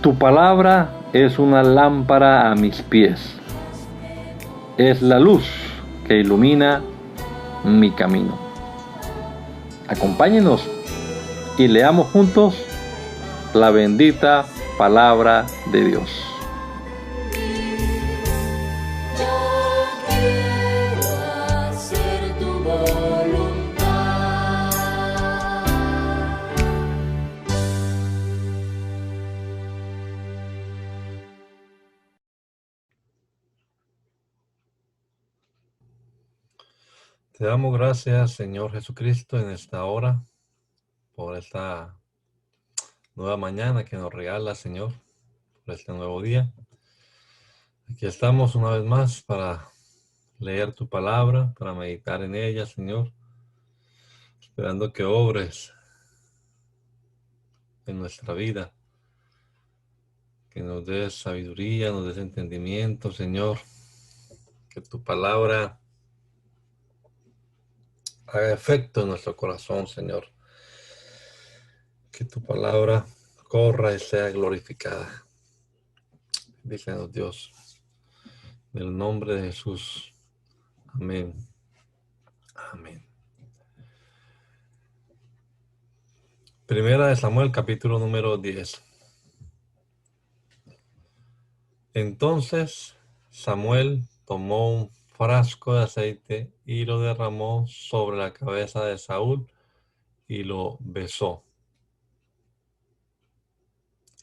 Tu palabra es una lámpara a mis pies, es la luz que ilumina mi camino. Acompáñenos y leamos juntos la bendita palabra de Dios. Te damos gracias, Señor Jesucristo, en esta hora, por esta nueva mañana que nos regala, Señor, por este nuevo día. Aquí estamos una vez más para leer tu palabra, para meditar en ella, Señor, esperando que obres en nuestra vida, que nos des sabiduría, nos des entendimiento, Señor, que tu palabra haga efecto en nuestro corazón, Señor. Que tu palabra corra y sea glorificada. Bendícenos, Dios. En el nombre de Jesús. Amén. Amén. Primera de Samuel, capítulo número 10. Entonces Samuel tomó un frasco de aceite y lo derramó sobre la cabeza de Saúl y lo besó.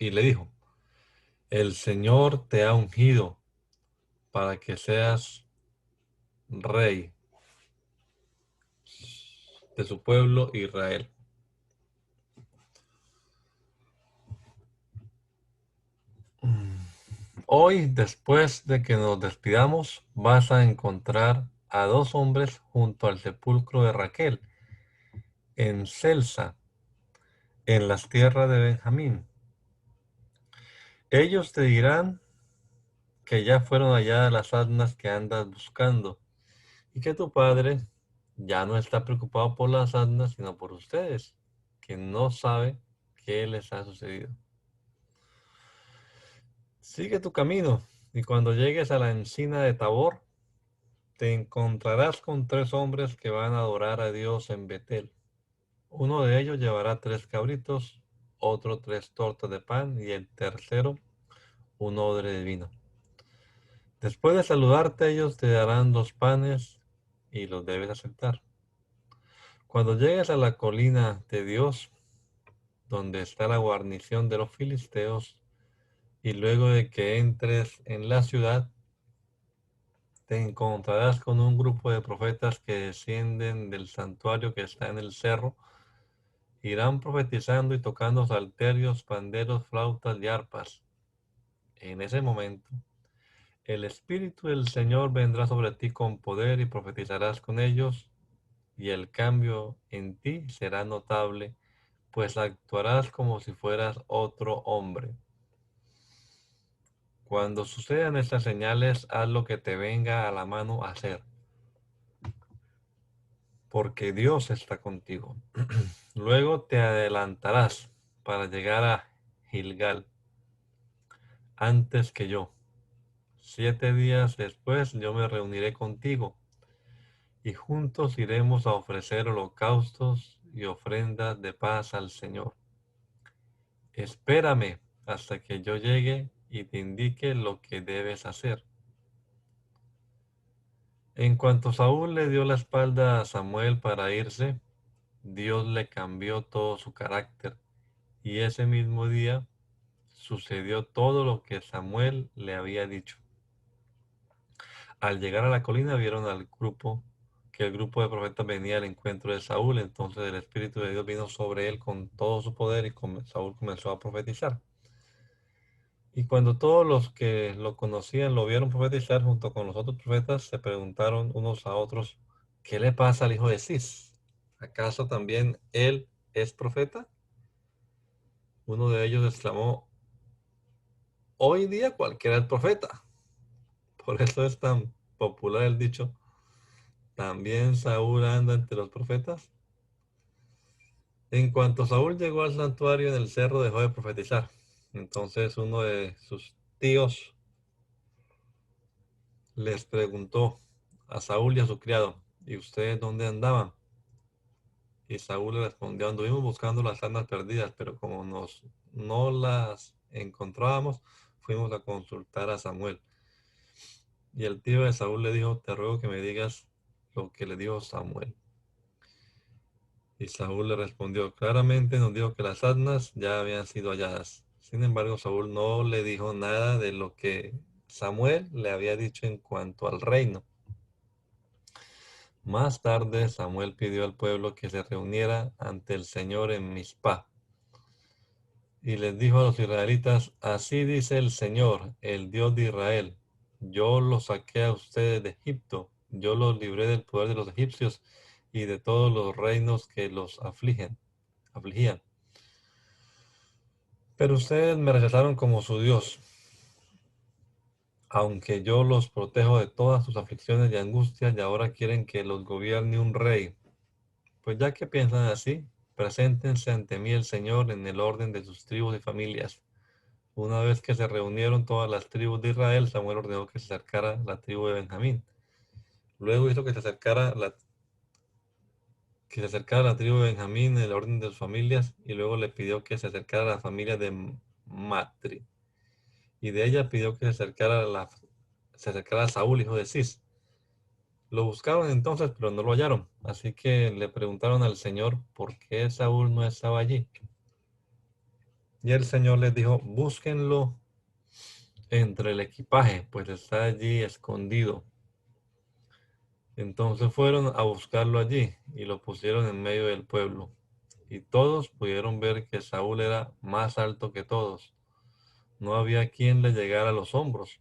Y le dijo: el Señor te ha ungido para que seas rey de su pueblo Israel. Hoy, después de que nos despidamos, vas a encontrar a dos hombres junto al sepulcro de Raquel, en Celsa, en las tierras de Benjamín. Ellos te dirán que ya fueron halladas las asnas que andas buscando, y que tu padre ya no está preocupado por las asnas, sino por ustedes, que no sabe qué les ha sucedido. Sigue tu camino, y cuando llegues a la encina de Tabor, te encontrarás con 3 hombres que van a adorar a Dios en Betel. Uno de ellos llevará 3 cabritos, otro 3 tortas de pan, y el tercero un odre de vino. Después de saludarte, ellos te darán 2 panes y los debes aceptar. Cuando llegues a la colina de Dios, donde está la guarnición de los filisteos, y luego de que entres en la ciudad, te encontrarás con un grupo de profetas que descienden del santuario que está en el cerro. Irán profetizando y tocando salterios, panderos, flautas y arpas. En ese momento, el Espíritu del Señor vendrá sobre ti con poder y profetizarás con ellos, y el cambio en ti será notable, pues actuarás como si fueras otro hombre. Cuando sucedan estas señales, haz lo que te venga a la mano hacer, porque Dios está contigo. Luego te adelantarás para llegar a Gilgal antes que yo. 7 días después yo me reuniré contigo, y juntos iremos a ofrecer holocaustos y ofrendas de paz al Señor. Espérame hasta que yo llegue y te indique lo que debes hacer. En cuanto Saúl le dio la espalda a Samuel para irse, Dios le cambió todo su carácter, y ese mismo día sucedió todo lo que Samuel le había dicho. Al llegar a la colina vieron que el grupo de profetas venía al encuentro de Saúl. Entonces el Espíritu de Dios vino sobre él con todo su poder, y Saúl comenzó a profetizar. Y cuando todos los que lo conocían lo vieron profetizar junto con los otros profetas, se preguntaron unos a otros: ¿qué le pasa al hijo de Cis? ¿Acaso también él es profeta? Uno de ellos exclamó: hoy día cualquiera es profeta. Por eso es tan popular el dicho: ¿también Saúl anda entre los profetas? En cuanto Saúl llegó al santuario en el cerro, dejó de profetizar. Entonces uno de sus tíos les preguntó a Saúl y a su criado, ¿y ustedes dónde andaban? Y Saúl le respondió, anduvimos buscando las asnas perdidas, pero como no las encontrábamos, fuimos a consultar a Samuel. Y el tío de Saúl le dijo, te ruego que me digas lo que le dijo Samuel. Y Saúl le respondió, claramente nos dijo que las asnas ya habían sido halladas. Sin embargo, Saúl no le dijo nada de lo que Samuel le había dicho en cuanto al reino. Más tarde, Samuel pidió al pueblo que se reuniera ante el Señor en Mizpah. Y les dijo a los israelitas, así dice el Señor, el Dios de Israel, yo los saqué a ustedes de Egipto, yo los libré del poder de los egipcios y de todos los reinos que los afligían. Pero ustedes me rechazaron como su Dios, aunque yo los protejo de todas sus aflicciones y angustias, y ahora quieren que los gobierne un rey. Pues ya que piensan así, preséntense ante mí el Señor en el orden de sus tribus y familias. Una vez que se reunieron todas las tribus de Israel, Samuel ordenó que se acercara la tribu de Benjamín. Luego hizo que se acercara la tribu de Benjamín en el orden de sus familias, y luego le pidió que se acercara a la familia de Matri. Y de ella pidió que se acercara a Saúl, hijo de Cis. Lo buscaron entonces, pero no lo hallaron. Así que le preguntaron al Señor por qué Saúl no estaba allí. Y el Señor les dijo, búsquenlo entre el equipaje, pues está allí escondido. Entonces fueron a buscarlo allí y lo pusieron en medio del pueblo. Y todos pudieron ver que Saúl era más alto que todos. No había quien le llegara a los hombros.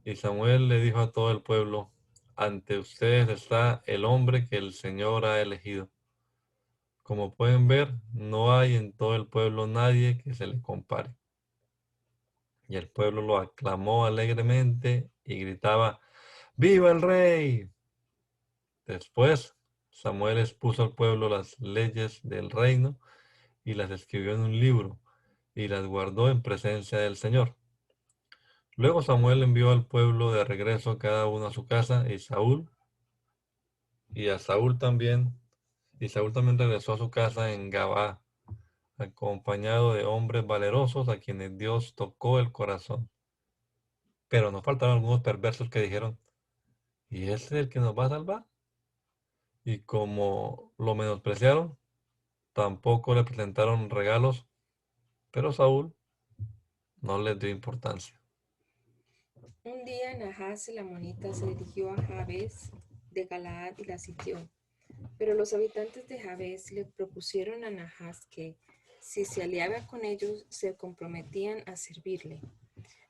Y Samuel le dijo a todo el pueblo, ante ustedes está el hombre que el Señor ha elegido. Como pueden ver, no hay en todo el pueblo nadie que se le compare. Y el pueblo lo aclamó alegremente y gritaba, ¡Viva el rey! Después, Samuel expuso al pueblo las leyes del reino y las escribió en un libro y las guardó en presencia del Señor. Luego Samuel envió al pueblo de regreso cada uno a su casa y Saúl también regresó a su casa en Gabá, acompañado de hombres valerosos a quienes Dios tocó el corazón. Pero no faltaron algunos perversos que dijeron, ¿y este es el que nos va a salvar? Y como lo menospreciaron, tampoco le presentaron regalos, pero Saúl no les dio importancia. Un día Nahas el amonita se dirigió a Jabes de Galaad y la sitió. Pero los habitantes de Jabes le propusieron a Nahas que, si se aliaba con ellos, se comprometían a servirle.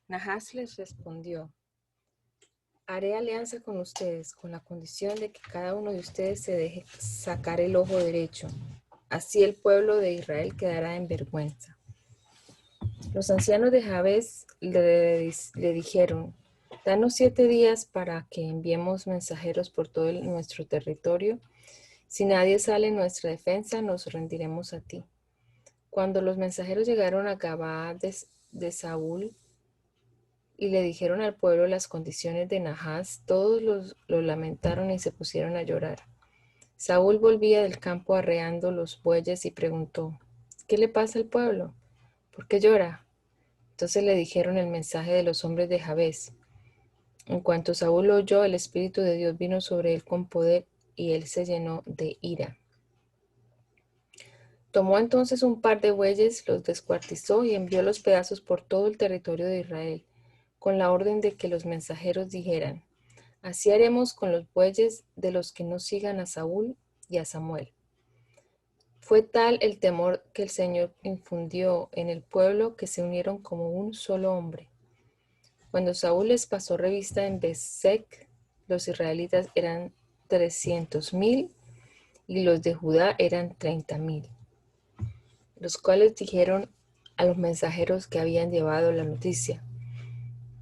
Nahas les respondió, haré alianza con ustedes, con la condición de que cada uno de ustedes se deje sacar el ojo derecho. Así el pueblo de Israel quedará en vergüenza. Los ancianos de Jabes le dijeron, danos 7 días para que enviemos mensajeros por todo nuestro territorio. Si nadie sale en nuestra defensa, nos rendiremos a ti. Cuando los mensajeros llegaron a Gabaa de Saúl y le dijeron al pueblo las condiciones de Nahas, todos lo lamentaron y se pusieron a llorar. Saúl volvía del campo arreando los bueyes y preguntó, ¿qué le pasa al pueblo? ¿Por qué llora? Entonces le dijeron el mensaje de los hombres de Jabes. En cuanto Saúl lo oyó, el Espíritu de Dios vino sobre él con poder y él se llenó de ira. Tomó entonces un par de bueyes, los descuartizó y envió los pedazos por todo el territorio de Israel, con la orden de que los mensajeros dijeran, así haremos con los bueyes de los que no sigan a Saúl y a Samuel. Fue tal el temor que el Señor infundió en el pueblo que se unieron como un solo hombre. Cuando Saúl les pasó revista en Bezec, los israelitas eran 300,000 y los de Judá eran 30,000, los cuales dijeron a los mensajeros que habían llevado la noticia,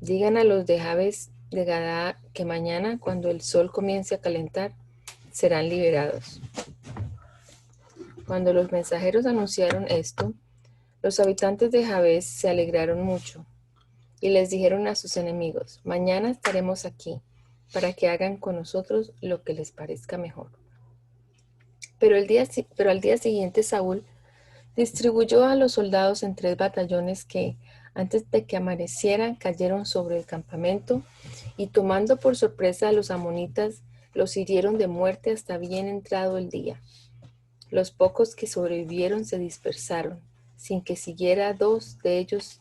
digan a los de Jabes de Gadá que mañana, cuando el sol comience a calentar, serán liberados. Cuando los mensajeros anunciaron esto, Los habitantes de Jabes se alegraron mucho y les dijeron a sus enemigos: mañana estaremos aquí para que hagan con nosotros lo que les parezca mejor. Pero al día siguiente Saúl distribuyó a los soldados en 3 batallones que, antes de que amanecieran, cayeron sobre el campamento y, tomando por sorpresa a los amonitas, los hirieron de muerte hasta bien entrado el día. Los pocos que sobrevivieron se dispersaron, sin que siquiera dos de ellos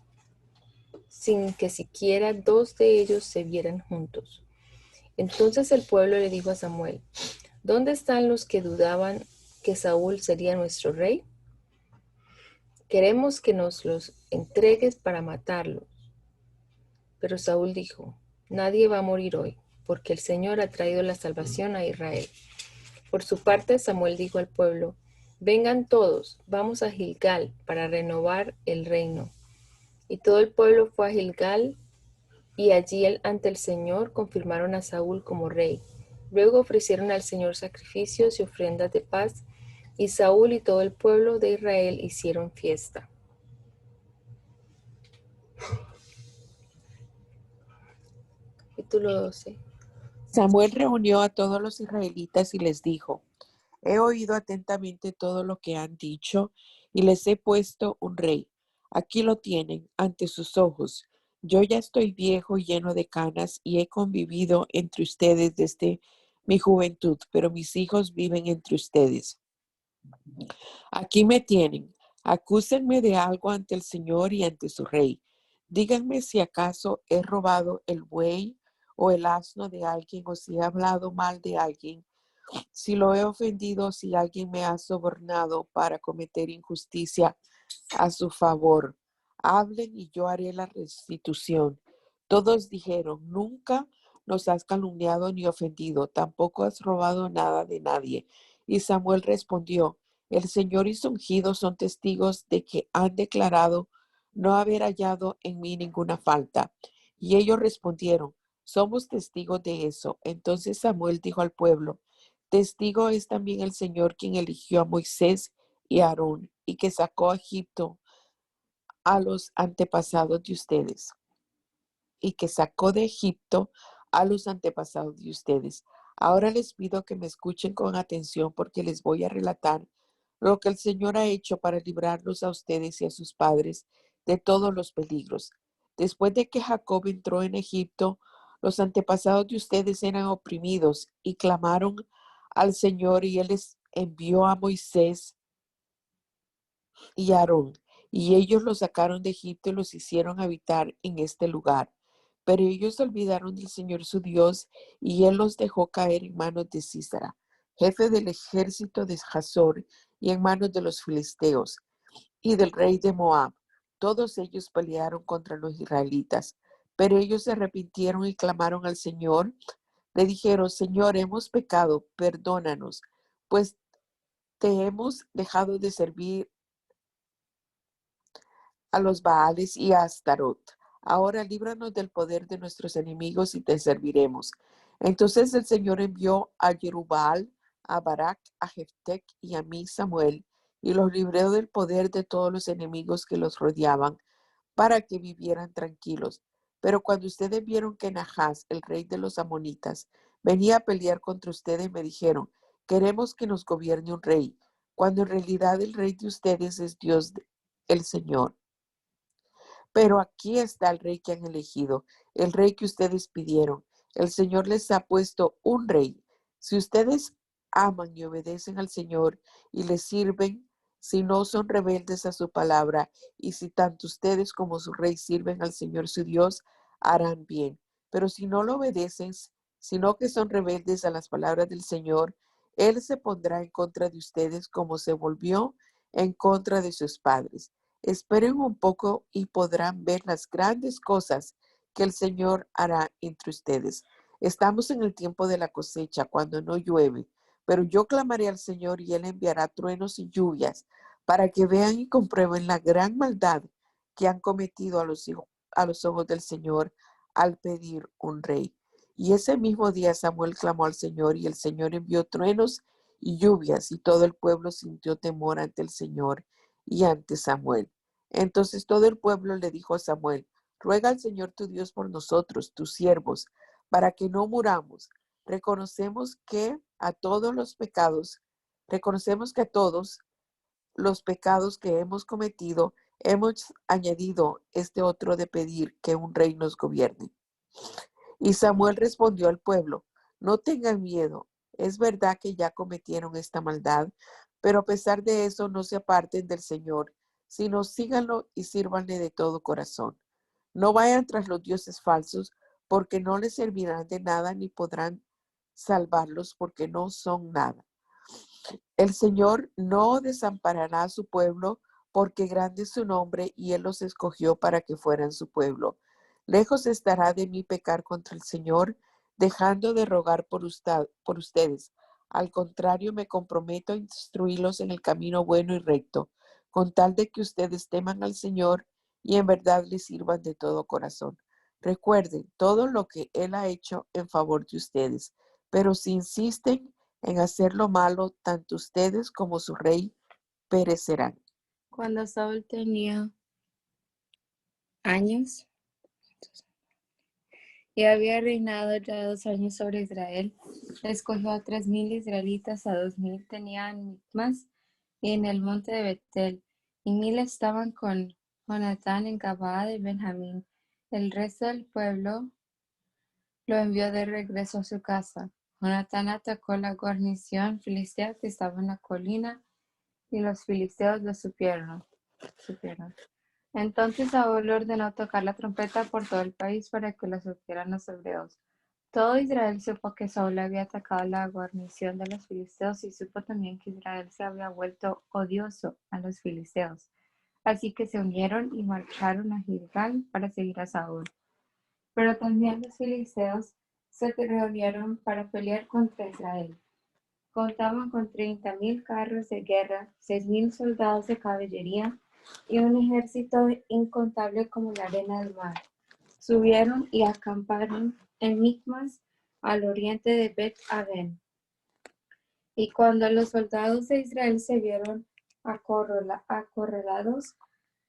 se vieran juntos. Entonces el pueblo le dijo a Samuel: ¿dónde están los que dudaban que Saúl sería nuestro rey? Queremos que nos los entregues para matarlos. Pero Saúl dijo: nadie va a morir hoy, porque el Señor ha traído la salvación a Israel. Por su parte, Samuel dijo al pueblo: vengan todos, vamos a Gilgal para renovar el reino. Y todo el pueblo fue a Gilgal, y allí ante el Señor confirmaron a Saúl como rey. Luego ofrecieron al Señor sacrificios y ofrendas de paz, y Saúl y todo el pueblo de Israel hicieron fiesta. Capítulo 12. Samuel reunió a todos los israelitas y les dijo: he oído atentamente todo lo que han dicho y les he puesto un rey. Aquí lo tienen, ante sus ojos. Yo ya estoy viejo, lleno de canas, y he convivido entre ustedes desde mi juventud, pero mis hijos viven entre ustedes. Aquí me tienen. Acúsenme de algo ante el Señor y ante su rey. Díganme si acaso he robado el buey o el asno de alguien, o si he hablado mal de alguien, si lo he ofendido, si alguien me ha sobornado para cometer injusticia a su favor. Hablen y yo haré la restitución. Todos dijeron: nunca nos has calumniado ni ofendido, tampoco has robado nada de nadie. Y Samuel respondió: el Señor y su ungido son testigos de que han declarado no haber hallado en mí ninguna falta. Y ellos respondieron: somos testigos de eso. Entonces Samuel dijo al pueblo: testigo es también el Señor, quien eligió a Moisés y a Aarón, y que sacó a Egipto a los antepasados de ustedes, y que sacó de Egipto a los antepasados de ustedes. Ahora les pido que me escuchen con atención, porque les voy a relatar lo que el Señor ha hecho para librarlos a ustedes y a sus padres de todos los peligros. Después de que Jacob entró en Egipto, los antepasados de ustedes eran oprimidos y clamaron al Señor, y Él les envió a Moisés y a Aarón, y ellos los sacaron de Egipto y los hicieron habitar en este lugar. Pero ellos olvidaron del Señor su Dios, y Él los dejó caer en manos de Sísara, jefe del ejército de Hazor, y en manos de los filisteos y del rey de Moab. Todos ellos pelearon contra los israelitas, pero ellos se arrepintieron y clamaron al Señor. Le dijeron: Señor, hemos pecado, perdónanos, pues te hemos dejado de servir a los Baales y a Astarot. Ahora líbranos del poder de nuestros enemigos y te serviremos. Entonces el Señor envió a Jerubbaal, a Barak, a Jeftec y a mí, Samuel, y los libró del poder de todos los enemigos que los rodeaban, para que vivieran tranquilos. Pero cuando ustedes vieron que Nahás, el rey de los amonitas, venía a pelear contra ustedes, me dijeron: queremos que nos gobierne un rey, cuando en realidad el rey de ustedes es Dios, el Señor. Pero aquí está el rey que han elegido, el rey que ustedes pidieron. El Señor les ha puesto un rey. Si ustedes aman y obedecen al Señor y le sirven, si no son rebeldes a su palabra, y si tanto ustedes como su rey sirven al Señor su Dios, harán bien. Pero si no lo obedecen, sino que son rebeldes a las palabras del Señor, Él se pondrá en contra de ustedes como se volvió en contra de sus padres. Esperen un poco y podrán ver las grandes cosas que el Señor hará entre ustedes. Estamos en el tiempo de la cosecha, cuando no llueve, pero yo clamaré al Señor y Él enviará truenos y lluvias para que vean y comprueben la gran maldad que han cometido a los ojos del Señor al pedir un rey. Y ese mismo día Samuel clamó al Señor, y el Señor envió truenos y lluvias, y todo el pueblo sintió temor ante el Señor y ante Samuel. Entonces todo el pueblo le dijo a Samuel: ruega al Señor tu Dios por nosotros, tus siervos, para que no muramos. Reconocemos que a todos los pecados que hemos cometido, hemos añadido este otro de pedir que un rey nos gobierne. Y Samuel respondió al pueblo: no tengan miedo, es verdad que ya cometieron esta maldad, pero a pesar de eso no se aparten del Señor, sino síganlo y sírvanle de todo corazón. No vayan tras los dioses falsos, porque no les servirán de nada ni podrán salvarlos porque no son nada. El Señor no desamparará a su pueblo, porque grande es su nombre y Él los escogió para que fueran su pueblo. Lejos estará de mí pecar contra el Señor, dejando de rogar por ustedes. Al contrario, me comprometo a instruirlos en el camino bueno y recto, con tal de que ustedes teman al Señor y en verdad le sirvan de todo corazón. Recuerden todo lo que Él ha hecho en favor de ustedes, pero si insisten en hacer lo malo, tanto ustedes como su rey perecerán. Cuando Saúl tenía años y había reinado ya 2 años sobre Israel, escogió a 3,000 israelitas, a 2,000 tenían Micmas y en el monte de Betel, y 1,000 estaban con Jonatán en Gabaa de Benjamín. El resto del pueblo lo envió de regreso a su casa. Jonatán atacó la guarnición filistea que estaba en la colina, y los filisteos lo supieron. Entonces Saúl ordenó tocar la trompeta por todo el país para que lo supieran los hebreos. Todo Israel supo que Saúl había atacado la guarnición de los filisteos y supo también que Israel se había vuelto odioso a los filisteos. Así que se unieron y marcharon a Gilgal para seguir a Saúl. Pero también los filisteos se reunieron para pelear contra Israel. Contaban con 30,000 carros de guerra, 6,000 soldados de caballería y un ejército incontable como la arena del mar. Subieron y acamparon en Micmas, al oriente de Bet-Aven. Y cuando los soldados de Israel se vieron acorralados,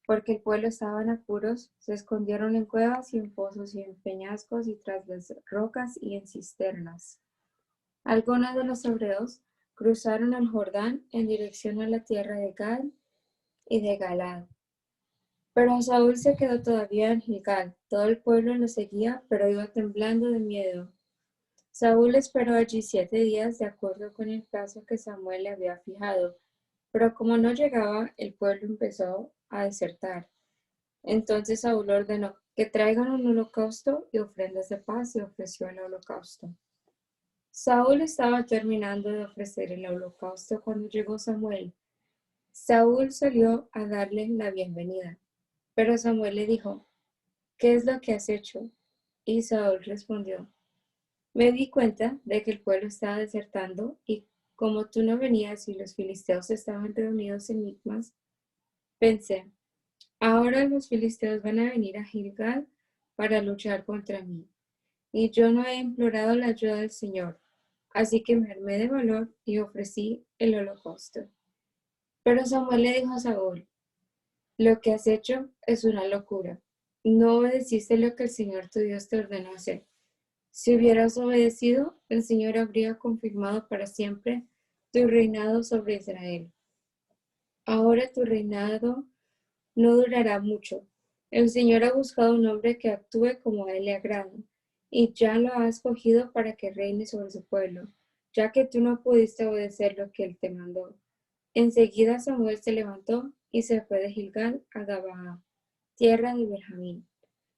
porque el pueblo estaba en apuros, se escondieron en cuevas y en pozos y en peñascos y tras las rocas y en cisternas. Algunos de los hebreos cruzaron el Jordán en dirección a la tierra de Gad y de Galaad. Pero Saúl se quedó todavía en Gilgal. Todo el pueblo lo seguía, pero iba temblando de miedo. Saúl esperó allí 7 días, de acuerdo con el plazo que Samuel le había fijado. Pero como no llegaba, el pueblo empezó a desertar. Entonces Saúl ordenó que traigan un holocausto y ofrendas de paz, y ofreció el holocausto. Saúl estaba terminando de ofrecer el holocausto cuando llegó Samuel. Saúl salió a darle la bienvenida, pero Samuel le dijo: ¿qué es lo que has hecho? Y Saúl respondió: me di cuenta de que el pueblo estaba desertando, y como tú no venías y los filisteos estaban reunidos en Micmas, pensé: ahora los filisteos van a venir a Gilgal para luchar contra mí, y yo no he implorado la ayuda del Señor. Así que me armé de valor y ofrecí el holocausto. Pero Samuel le dijo a Saúl: lo que has hecho es una locura. No obedeciste lo que el Señor tu Dios te ordenó hacer. Si hubieras obedecido, el Señor habría confirmado para siempre tu reinado sobre Israel. Ahora tu reinado no durará mucho. El Señor ha buscado un hombre que actúe como a él le agrada, y ya lo ha escogido para que reine sobre su pueblo, ya que tú no pudiste obedecer lo que él te mandó. Enseguida Samuel se levantó y se fue de Gilgal a Gabaa, tierra de Benjamín.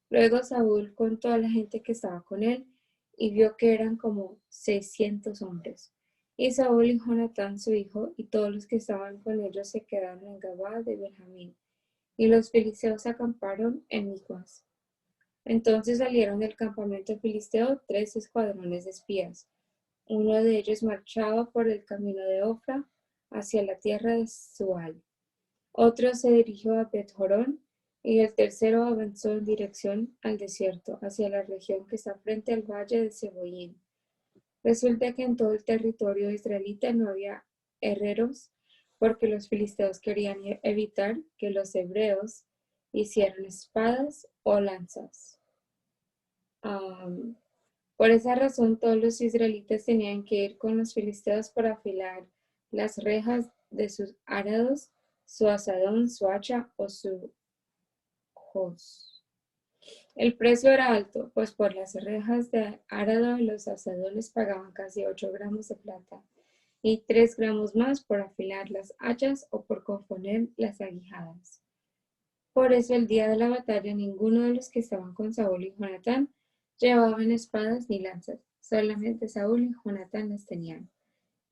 Luego Saúl contó a la gente que estaba con él y vio que eran como 600 hombres. Y Saúl y Jonatán su hijo y todos los que estaban con ellos se quedaron en Gabaa de Benjamín, y los filisteos acamparon en Micmas. Entonces salieron del campamento filisteo 3 escuadrones de espías. Uno de ellos marchaba por el camino de Ofra hacia la tierra de Sual. Otro se dirigió a Bet-Jorón, y el tercero avanzó en dirección al desierto, hacia la región que está frente al valle de Seboín. Resulta que en todo el territorio israelita no había herreros, porque los filisteos querían evitar que los hebreos hicieron espadas o lanzas. Por esa razón, todos los israelitas tenían que ir con los filisteos para afilar las rejas de sus arados, su asadón, su hacha o su hoz. El precio era alto, pues por las rejas de arado los asadones pagaban casi 8 gramos de plata y 3 gramos más por afilar las hachas o por componer las aguijadas. Por eso el día de la batalla ninguno de los que estaban con Saúl y Jonatán llevaban espadas ni lanzas, solamente Saúl y Jonatán las tenían.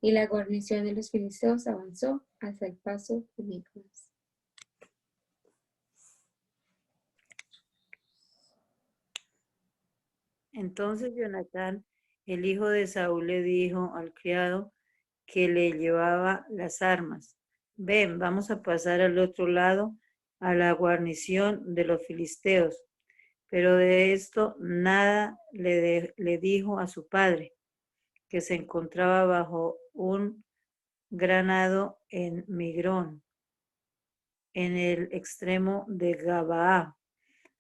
Y la guarnición de los filisteos avanzó hasta el paso de Micmas. Entonces Jonatán, el hijo de Saúl, le dijo al criado que le llevaba las armas: ven, vamos a pasar al otro lado, a la guarnición de los filisteos. Pero de esto nada le dijo a su padre, que se encontraba bajo un granado en Migrón, en el extremo de Gabaa,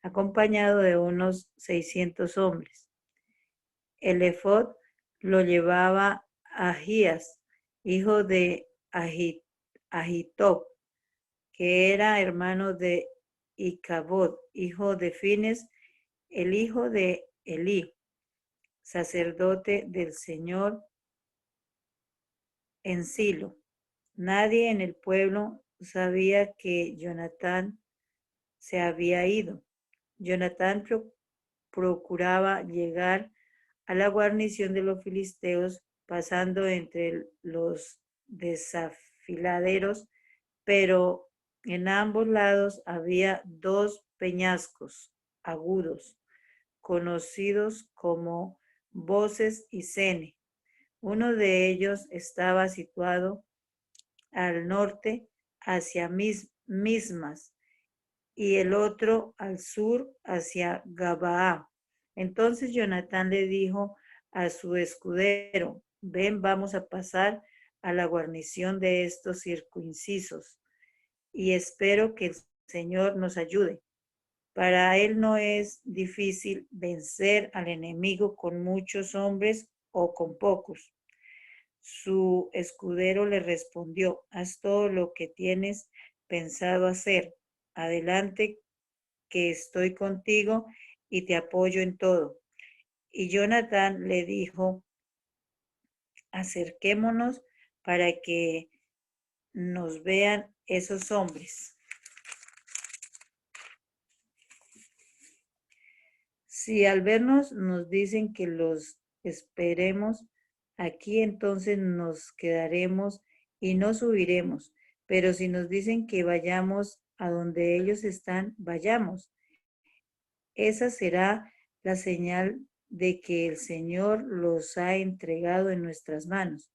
acompañado de unos 600 hombres. El efod lo llevaba Ahías, hijo de Ahitob, que era hermano de Icabod, hijo de Fines, el hijo de Elí, sacerdote del Señor en Silo. Nadie en el pueblo sabía que Jonatán se había ido. Jonatán procuraba llegar a la guarnición de los filisteos, pasando entre los desafiladeros, pero en ambos lados había 2 peñascos agudos, conocidos como Voces y Sene. Uno de ellos estaba situado al norte hacia Mismas y el otro al sur hacia Gabaa. Entonces Jonatán le dijo a su escudero: ven, vamos a pasar a la guarnición de estos circuncisos, y espero que el Señor nos ayude. Para él no es difícil vencer al enemigo con muchos hombres o con pocos. Su escudero le respondió: haz todo lo que tienes pensado hacer. Adelante, que estoy contigo y te apoyo en todo. Y Jonatán le dijo: acerquémonos para que nos vean esos hombres. Si al vernos nos dicen que los esperemos aquí, entonces nos quedaremos y no subiremos. Pero si nos dicen que vayamos a donde ellos están, vayamos. Esa será la señal de que el Señor los ha entregado en nuestras manos.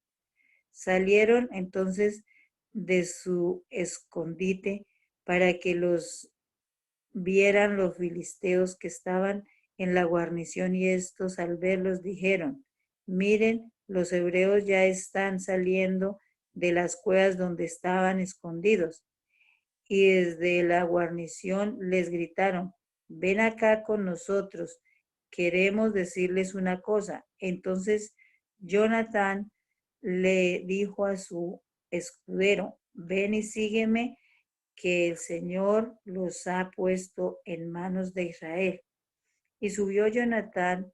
Salieron entonces de su escondite para que los vieran los filisteos que estaban en la guarnición, y estos al verlos dijeron: miren, los hebreos ya están saliendo de las cuevas donde estaban escondidos. Y desde la guarnición les gritaron: ven acá con nosotros, queremos decirles una cosa. Entonces Jonatán le dijo a su escudero: ven y sígueme, que el Señor los ha puesto en manos de Israel. Y subió Jonatán,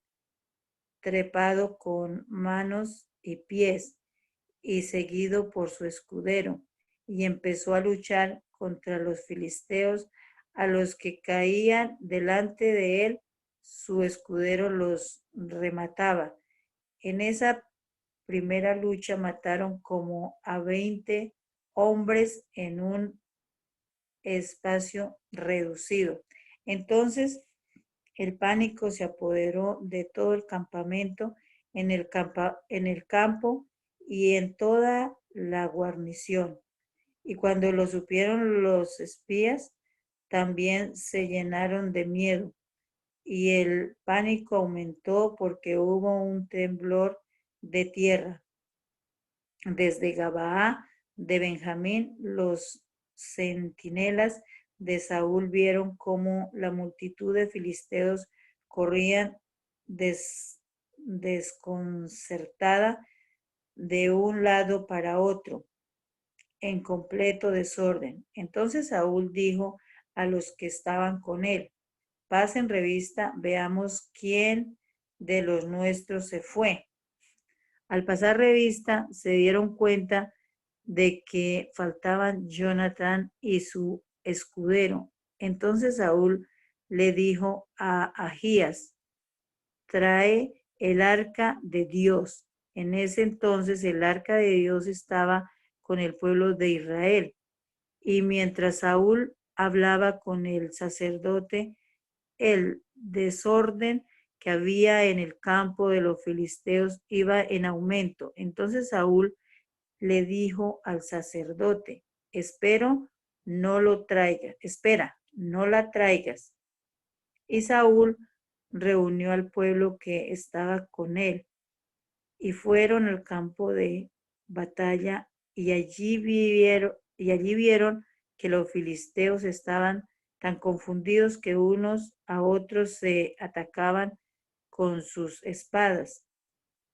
trepado con manos y pies, y seguido por su escudero, y empezó a luchar contra los filisteos. A los que caían delante de él, su escudero los remataba. En esa primera lucha mataron como a 20 hombres en un espacio reducido. Entonces el pánico se apoderó de todo el campamento, en el campo y en toda la guarnición. Y cuando lo supieron los espías, también se llenaron de miedo, y el pánico aumentó porque hubo un temblor de tierra. Desde Gabaa de Benjamín, los centinelas de Saúl vieron cómo la multitud de filisteos corrían desconcertada de un lado para otro, en completo desorden. Entonces Saúl dijo a los que estaban con él: pasen revista, veamos quién de los nuestros se fue. Al pasar revista, se dieron cuenta de que faltaban Jonatán y su escudero. Entonces Saúl le dijo a Ahías: trae el arca de Dios. En ese entonces el arca de Dios estaba con el pueblo de Israel. Y mientras Saúl hablaba con el sacerdote, el desorden que había en el campo de los filisteos iba en aumento. Entonces Saúl le dijo al sacerdote: espera, no la traigas. Y Saúl reunió al pueblo que estaba con él y fueron al campo de batalla y allí vieron que los filisteos estaban tan confundidos que unos a otros se atacaban con sus espadas.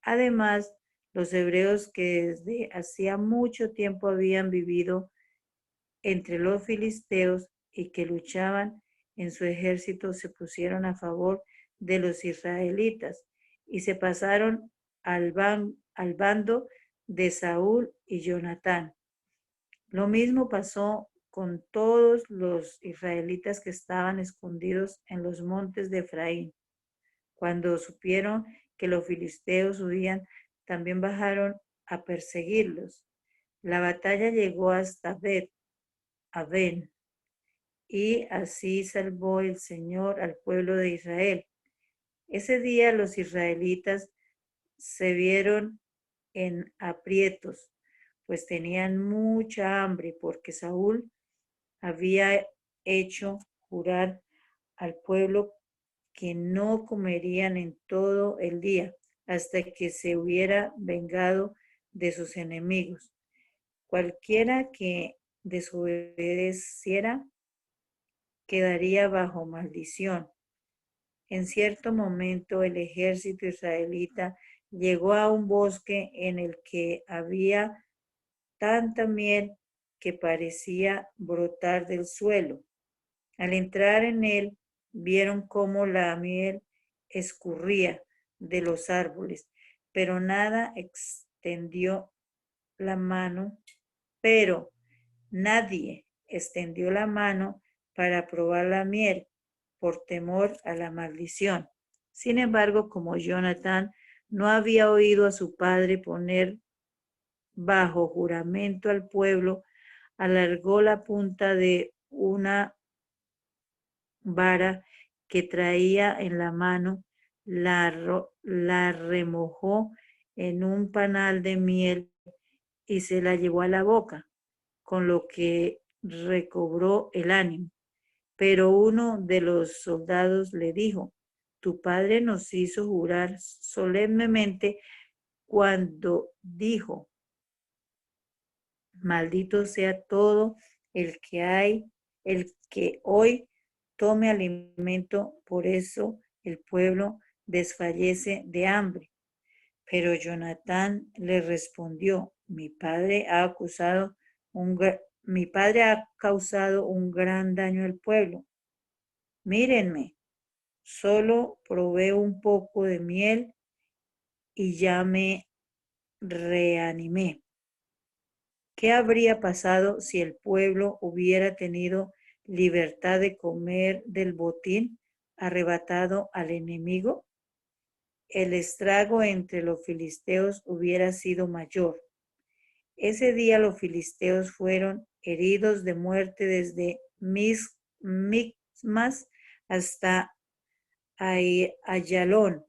Además, los hebreos que desde hacía mucho tiempo habían vivido entre los filisteos y que luchaban en su ejército se pusieron a favor de los israelitas y se pasaron al bando de Saúl y Jonatán. Lo mismo pasó con todos los israelitas que estaban escondidos en los montes de Efraín. Cuando supieron que los filisteos huían, también bajaron a perseguirlos. La batalla llegó hasta Bet-Aven, y así salvó el Señor al pueblo de Israel. Ese día los israelitas se vieron en aprietos, pues tenían mucha hambre, porque Saúl había hecho jurar al pueblo que no comerían en todo el día, hasta que se hubiera vengado de sus enemigos. Cualquiera que desobedeciera quedaría bajo maldición. En cierto momento el ejército israelita llegó a un bosque en el que había tanta miel que parecía brotar del suelo. Al entrar en él, vieron cómo la miel escurría de los árboles, pero nadie extendió la mano para probar la miel por temor a la maldición. Sin embargo, como Jonatán no había oído a su padre poner bajo juramento al pueblo, alargó la punta de una vara que traía en la mano, la remojó en un panal de miel y se la llevó a la boca, con lo que recobró el ánimo. Pero uno de los soldados le dijo: tu padre nos hizo jurar solemnemente cuando dijo: maldito sea todo el que hoy tome alimento. Por eso el pueblo desfallece de hambre. Pero Jonatán le respondió: mi padre ha causado un gran daño al pueblo. Mírenme, solo probé un poco de miel y ya me reanimé. ¿Qué habría pasado si el pueblo hubiera tenido libertad de comer del botín arrebatado al enemigo? El estrago entre los filisteos hubiera sido mayor. Ese día los filisteos fueron heridos de muerte desde Micmas hasta Ayalón,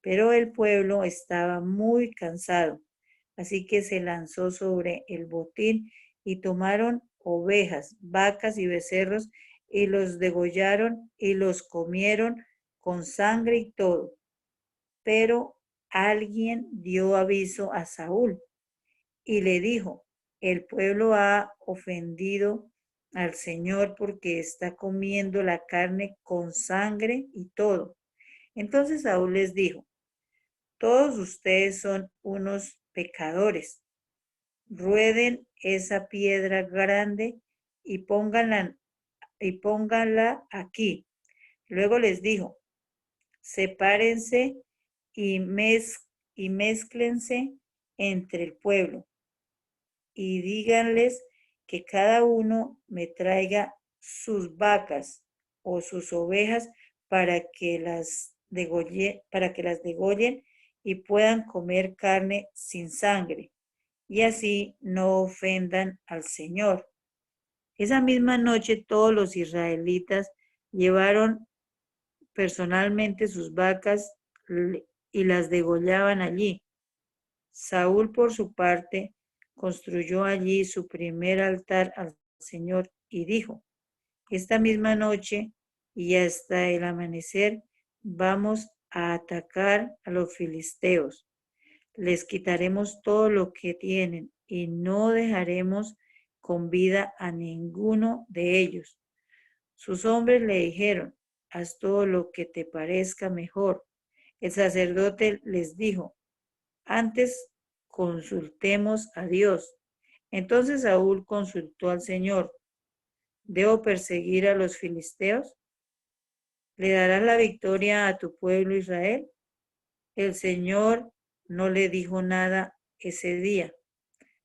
pero el pueblo estaba muy cansado, así que se lanzó sobre el botín y tomaron ovejas, vacas y becerros y los degollaron y los comieron con sangre y todo. Pero alguien dio aviso a Saúl y le dijo: el pueblo ha ofendido al Señor porque está comiendo la carne con sangre y todo. Entonces Saúl les dijo, todos ustedes son unos pecadores. Rueden esa piedra grande y pónganla aquí. Luego les dijo, sepárense y mézclense entre el pueblo y díganles que cada uno me traiga sus vacas o sus ovejas para que las degollen y puedan comer carne sin sangre y así no ofendan al Señor. Esa misma noche todos los israelitas llevaron personalmente sus vacas y las degollaban allí. Saúl, por su parte, construyó allí su primer altar al Señor y dijo, esta misma noche y hasta el amanecer vamos a atacar a los filisteos. Les quitaremos todo lo que tienen y no dejaremos con vida a ninguno de ellos. Sus hombres le dijeron, haz todo lo que te parezca mejor. El sacerdote les dijo, antes consultemos a Dios. Entonces Saúl consultó al Señor, ¿debo perseguir a los filisteos? ¿Le darás la victoria a tu pueblo Israel? El Señor no le dijo nada ese día.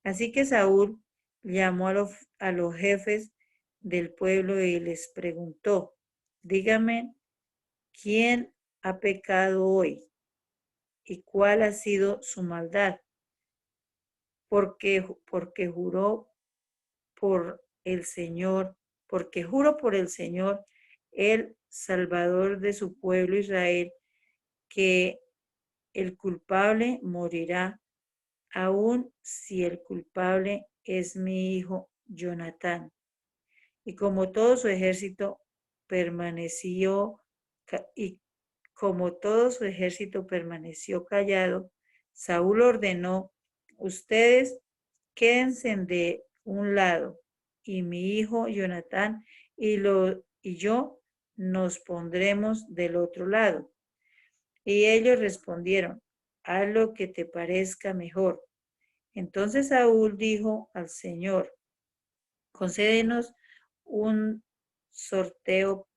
Así que Saúl llamó a los jefes del pueblo y les preguntó, dígame, ¿quién ha pecado hoy? ¿Y cuál ha sido su maldad? Porque juró por el Señor, porque juro por el Señor, el Salvador de su pueblo Israel, que el culpable morirá, aun si el culpable es mi hijo Jonatán. Y como todo su ejército permaneció callado, Saúl ordenó, ustedes quédense de un lado y mi hijo Jonatán y yo nos pondremos del otro lado. Y ellos respondieron, haz lo que te parezca mejor. Entonces Saúl dijo al Señor, concédenos un sorteo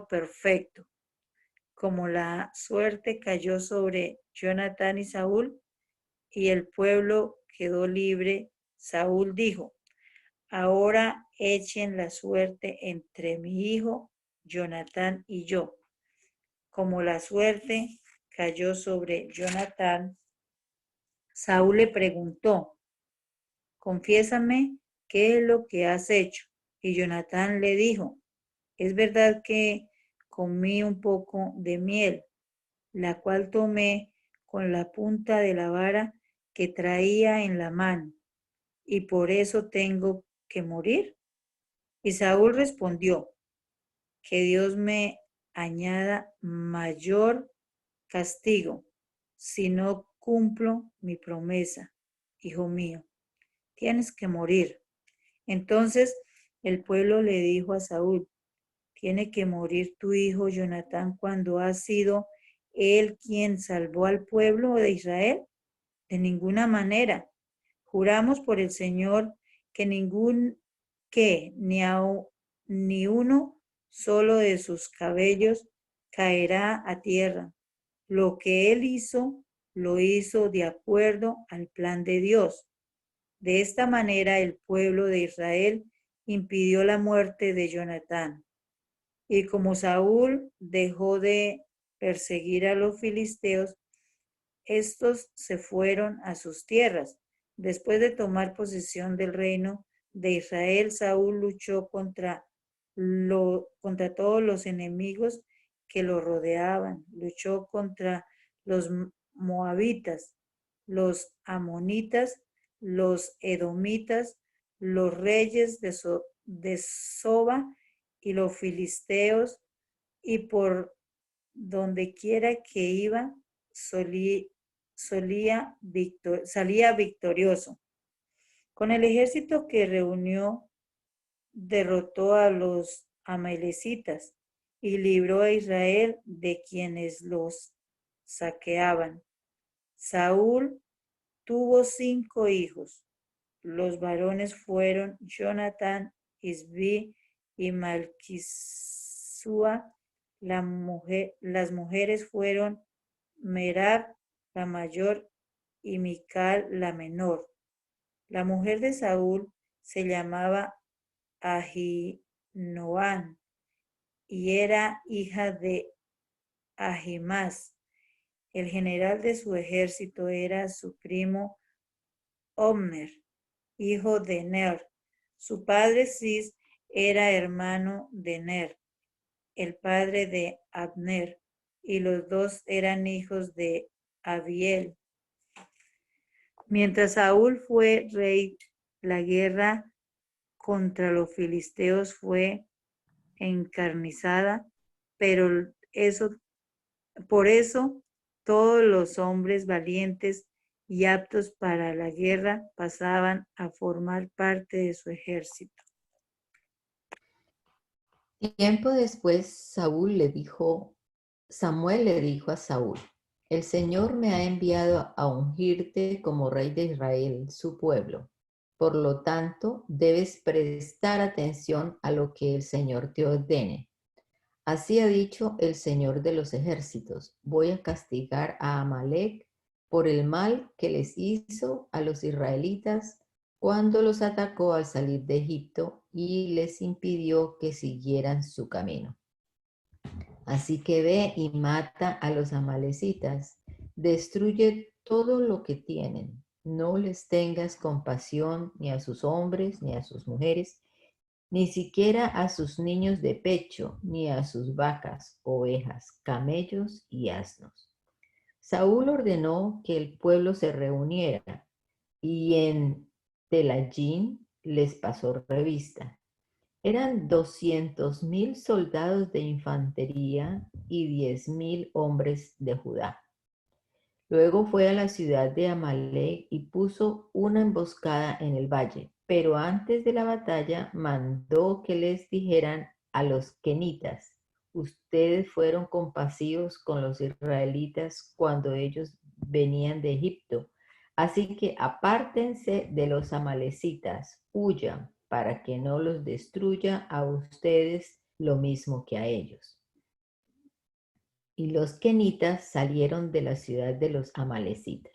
perfecto. Como la suerte cayó sobre Jonatán y Saúl y el pueblo quedó libre, Saúl dijo, ahora echen la suerte entre mi hijo Jonatán y yo. Como la suerte cayó sobre Jonatán, Saúl le preguntó, confiésame qué es lo que has hecho. Y Jonatán le dijo, es verdad que comí un poco de miel, la cual tomé con la punta de la vara que traía en la mano, y por eso tengo que morir. Y Saúl respondió, que Dios me añada mayor castigo si no cumplo mi promesa, hijo mío, tienes que morir. Entonces el pueblo le dijo a Saúl, tiene que morir tu hijo Jonatán cuando ha sido él quien salvó al pueblo de Israel. De ninguna manera. Juramos por el Señor que ni uno solo de sus cabellos caerá a tierra. Lo que él hizo, lo hizo de acuerdo al plan de Dios. De esta manera el pueblo de Israel impidió la muerte de Jonatán. Y como Saúl dejó de perseguir a los filisteos, estos se fueron a sus tierras. Después de tomar posesión del reino de Israel, Saúl luchó contra todos los enemigos que lo rodeaban. Luchó contra los moabitas, los amonitas, los edomitas, los reyes de Soba y los filisteos, y por donde quiera que iba, salía victorioso. Con el ejército que reunió derrotó a los amalecitas y libró a Israel de quienes los saqueaban. Saúl tuvo 5 hijos. Los varones fueron Jonatán, Isbi y Malquisúa. Las mujeres fueron Merab, la mayor, y Mical, la menor. La mujer de Saúl se llamaba Ahinoam y era hija de Ahimás. El general de su ejército era su primo Omner, hijo de Ner. Su padre Cis era hermano de Ner, el padre de Abner, y los dos eran hijos de Abiel. Mientras Saúl fue rey, la guerra contra los filisteos fue encarnizada, por eso todos los hombres valientes y aptos para la guerra pasaban a formar parte de su ejército. Tiempo después, Samuel le dijo a Saúl: el Señor me ha enviado a ungirte como rey de Israel, su pueblo. Por lo tanto, debes prestar atención a lo que el Señor te ordene. Así ha dicho el Señor de los ejércitos: voy a castigar a Amalec por el mal que les hizo a los israelitas cuando los atacó al salir de Egipto y les impidió que siguieran su camino. Así que ve y mata a los amalecitas, destruye todo lo que tienen. No les tengas compasión ni a sus hombres ni a sus mujeres, ni siquiera a sus niños de pecho, ni a sus vacas, ovejas, camellos y asnos. Saúl ordenó que el pueblo se reuniera y en Telayín les pasó revista. Eran 200,000 soldados de infantería y 10,000 hombres de Judá. Luego fue a la ciudad de Amalec y puso una emboscada en el valle, pero antes de la batalla mandó que les dijeran a los kenitas: ustedes fueron compasivos con los israelitas cuando ellos venían de Egipto, así que apártense de los amalecitas, huyan para que no los destruya a ustedes lo mismo que a ellos. Y los kenitas salieron de la ciudad de los amalecitas.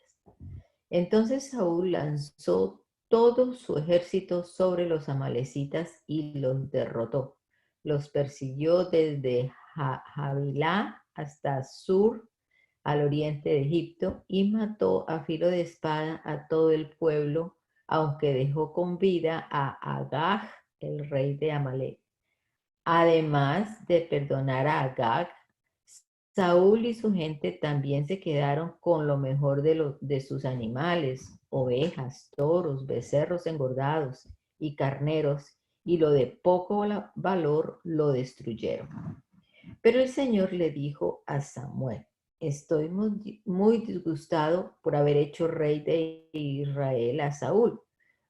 Entonces Saúl lanzó todo su ejército sobre los amalecitas y los derrotó. Los persiguió desde Havilá hasta Sur, al oriente de Egipto, y mató a filo de espada a todo el pueblo, aunque dejó con vida a Agag, el rey de Amalec. Además de perdonar a Agag, Saúl y su gente también se quedaron con lo mejor de sus animales, ovejas, toros, becerros engordados y carneros, y lo de poco valor lo destruyeron. Pero el Señor le dijo a Samuel: estoy muy disgustado por haber hecho rey de Israel a Saúl,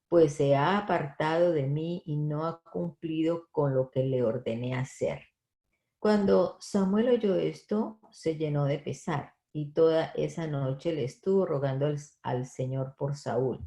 pues se ha apartado de mí y no ha cumplido con lo que le ordené hacer. Cuando Samuel oyó esto, se llenó de pesar y toda esa noche le estuvo rogando al Señor por Saúl.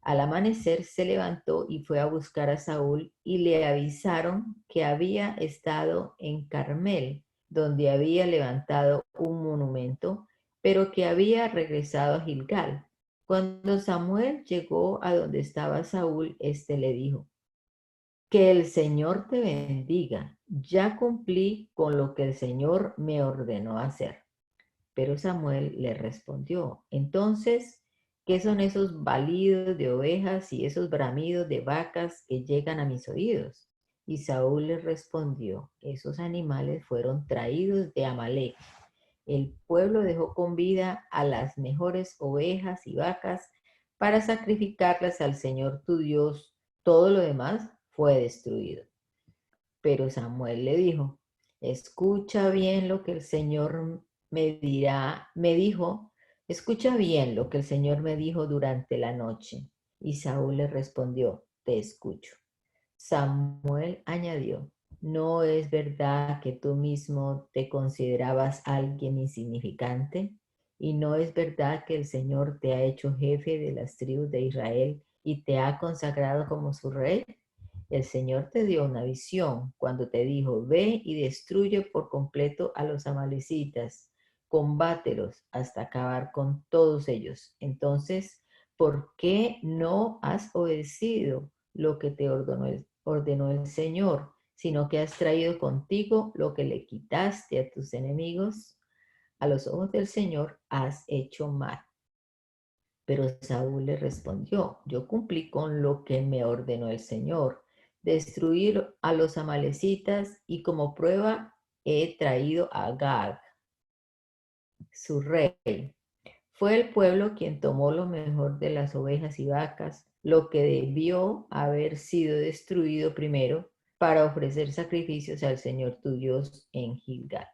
Al amanecer se levantó y fue a buscar a Saúl y le avisaron que había estado en Carmel, donde había levantado un monumento, pero que había regresado a Gilgal. Cuando Samuel llegó a donde estaba Saúl, éste le dijo: que el Señor te bendiga. Ya cumplí con lo que el Señor me ordenó hacer. Pero Samuel le respondió: entonces, ¿qué son esos balidos de ovejas y esos bramidos de vacas que llegan a mis oídos? Y Saúl le respondió: esos animales fueron traídos de Amalec. El pueblo dejó con vida a las mejores ovejas y vacas para sacrificarlas al Señor tu Dios. Todo lo demás fue destruido. Pero Samuel le dijo: escucha bien lo que el Señor me dijo, escucha bien lo que el Señor me dijo durante la noche. Y Saúl le respondió: te escucho. Samuel añadió, ¿no es verdad que tú mismo te considerabas alguien insignificante? ¿Y no es verdad que el Señor te ha hecho jefe de las tribus de Israel y te ha consagrado como su rey? El Señor te dio una visión cuando te dijo, ve y destruye por completo a los amalecitas, combátelos hasta acabar con todos ellos. Entonces, ¿por qué no has obedecido lo que te ordenó el Señor, sino que has traído contigo lo que le quitaste a tus enemigos? A los ojos del Señor has hecho mal. Pero Saúl le respondió, yo cumplí con lo que me ordenó el Señor, destruir a los amalecitas, y como prueba he traído a Agag, su rey. Fue el pueblo quien tomó lo mejor de las ovejas y vacas, lo que debió haber sido destruido primero, para ofrecer sacrificios al Señor tu Dios en Gilgal.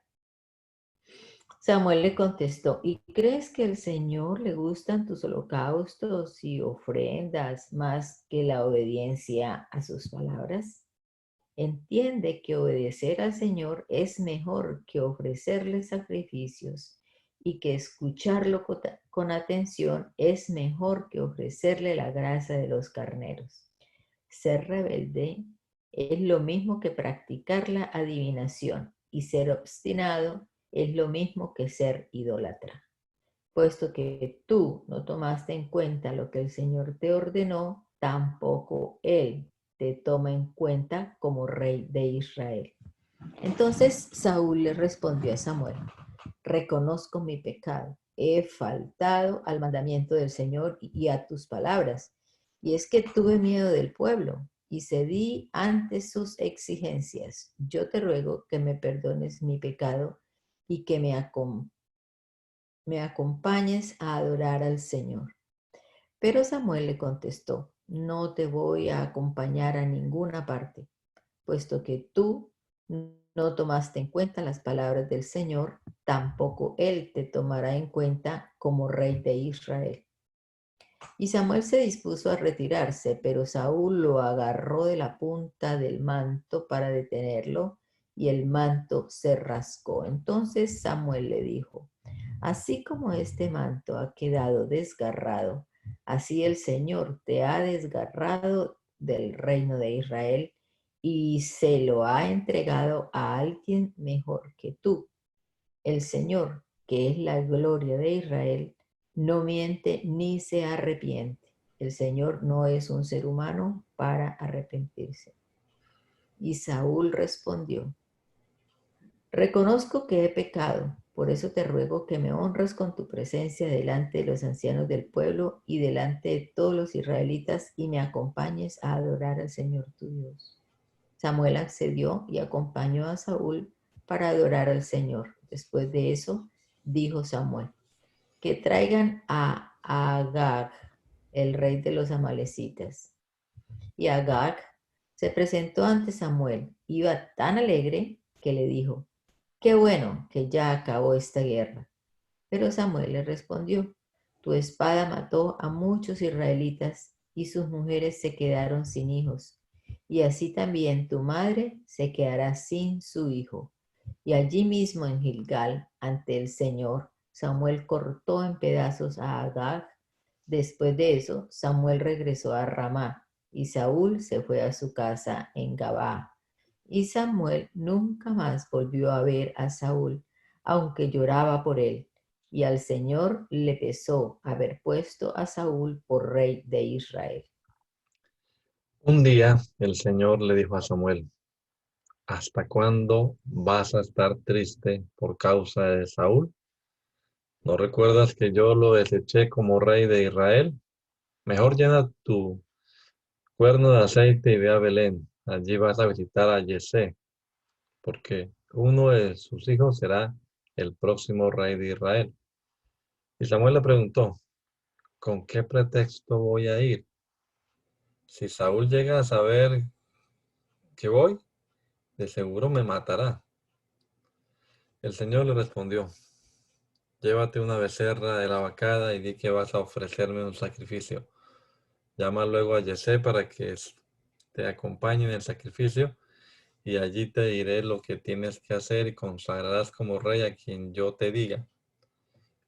Samuel le contestó, ¿y crees que al Señor le gustan tus holocaustos y ofrendas más que la obediencia a sus palabras? Entiende que obedecer al Señor es mejor que ofrecerle sacrificios, y que escucharlo con atención es mejor que ofrecerle la grasa de los carneros. Ser rebelde es lo mismo que practicar la adivinación, y ser obstinado es lo mismo que ser idólatra. Puesto que tú no tomaste en cuenta lo que el Señor te ordenó, tampoco Él te toma en cuenta como rey de Israel. Entonces Saúl le respondió a Samuel, reconozco mi pecado, he faltado al mandamiento del Señor y a tus palabras, y es que tuve miedo del pueblo y cedí ante sus exigencias. Yo te ruego que me perdones mi pecado y que me acompañes a adorar al Señor. Pero Samuel le contestó, no te voy a acompañar a ninguna parte, puesto que tú no tomaste en cuenta las palabras del Señor, tampoco Él te tomará en cuenta como rey de Israel. Y Samuel se dispuso a retirarse, pero Saúl lo agarró de la punta del manto para detenerlo, y el manto se rascó. Entonces Samuel le dijo, así como este manto ha quedado desgarrado, así el Señor te ha desgarrado del reino de Israel y se lo ha entregado a alguien mejor que tú. El Señor, que es la gloria de Israel, no miente ni se arrepiente. El Señor no es un ser humano para arrepentirse. Y Saúl respondió, reconozco que he pecado, por eso te ruego que me honres con tu presencia delante de los ancianos del pueblo y delante de todos los israelitas, y me acompañes a adorar al Señor tu Dios. Samuel accedió y acompañó a Saúl para adorar al Señor. Después de eso, dijo Samuel, que traigan a Agag, el rey de los amalecitas. Y Agag se presentó ante Samuel. Iba tan alegre que le dijo, qué bueno que ya acabó esta guerra. Pero Samuel le respondió, tu espada mató a muchos israelitas y sus mujeres se quedaron sin hijos. Y así también tu madre se quedará sin su hijo. Y allí mismo en Gilgal, ante el Señor, Samuel cortó en pedazos a Agag. Después de eso, Samuel regresó a Ramá, y Saúl se fue a su casa en Gabá. Y Samuel nunca más volvió a ver a Saúl, aunque lloraba por él. Y al Señor le pesó haber puesto a Saúl por rey de Israel. Un día el Señor le dijo a Samuel, ¿hasta cuándo vas a estar triste por causa de Saúl? ¿No recuerdas que yo lo deseché como rey de Israel? Mejor llena tu cuerno de aceite y ve a Belén. Allí vas a visitar a Yesé, porque uno de sus hijos será el próximo rey de Israel. Y Samuel le preguntó, ¿con qué pretexto voy a ir? Si Saúl llega a saber que voy, de seguro me matará. El Señor le respondió, llévate una becerra de la vacada y di que vas a ofrecerme un sacrificio. Llama luego a Yesé para que esté te acompañe en el sacrificio, y allí te diré lo que tienes que hacer y consagrarás como rey a quien yo te diga.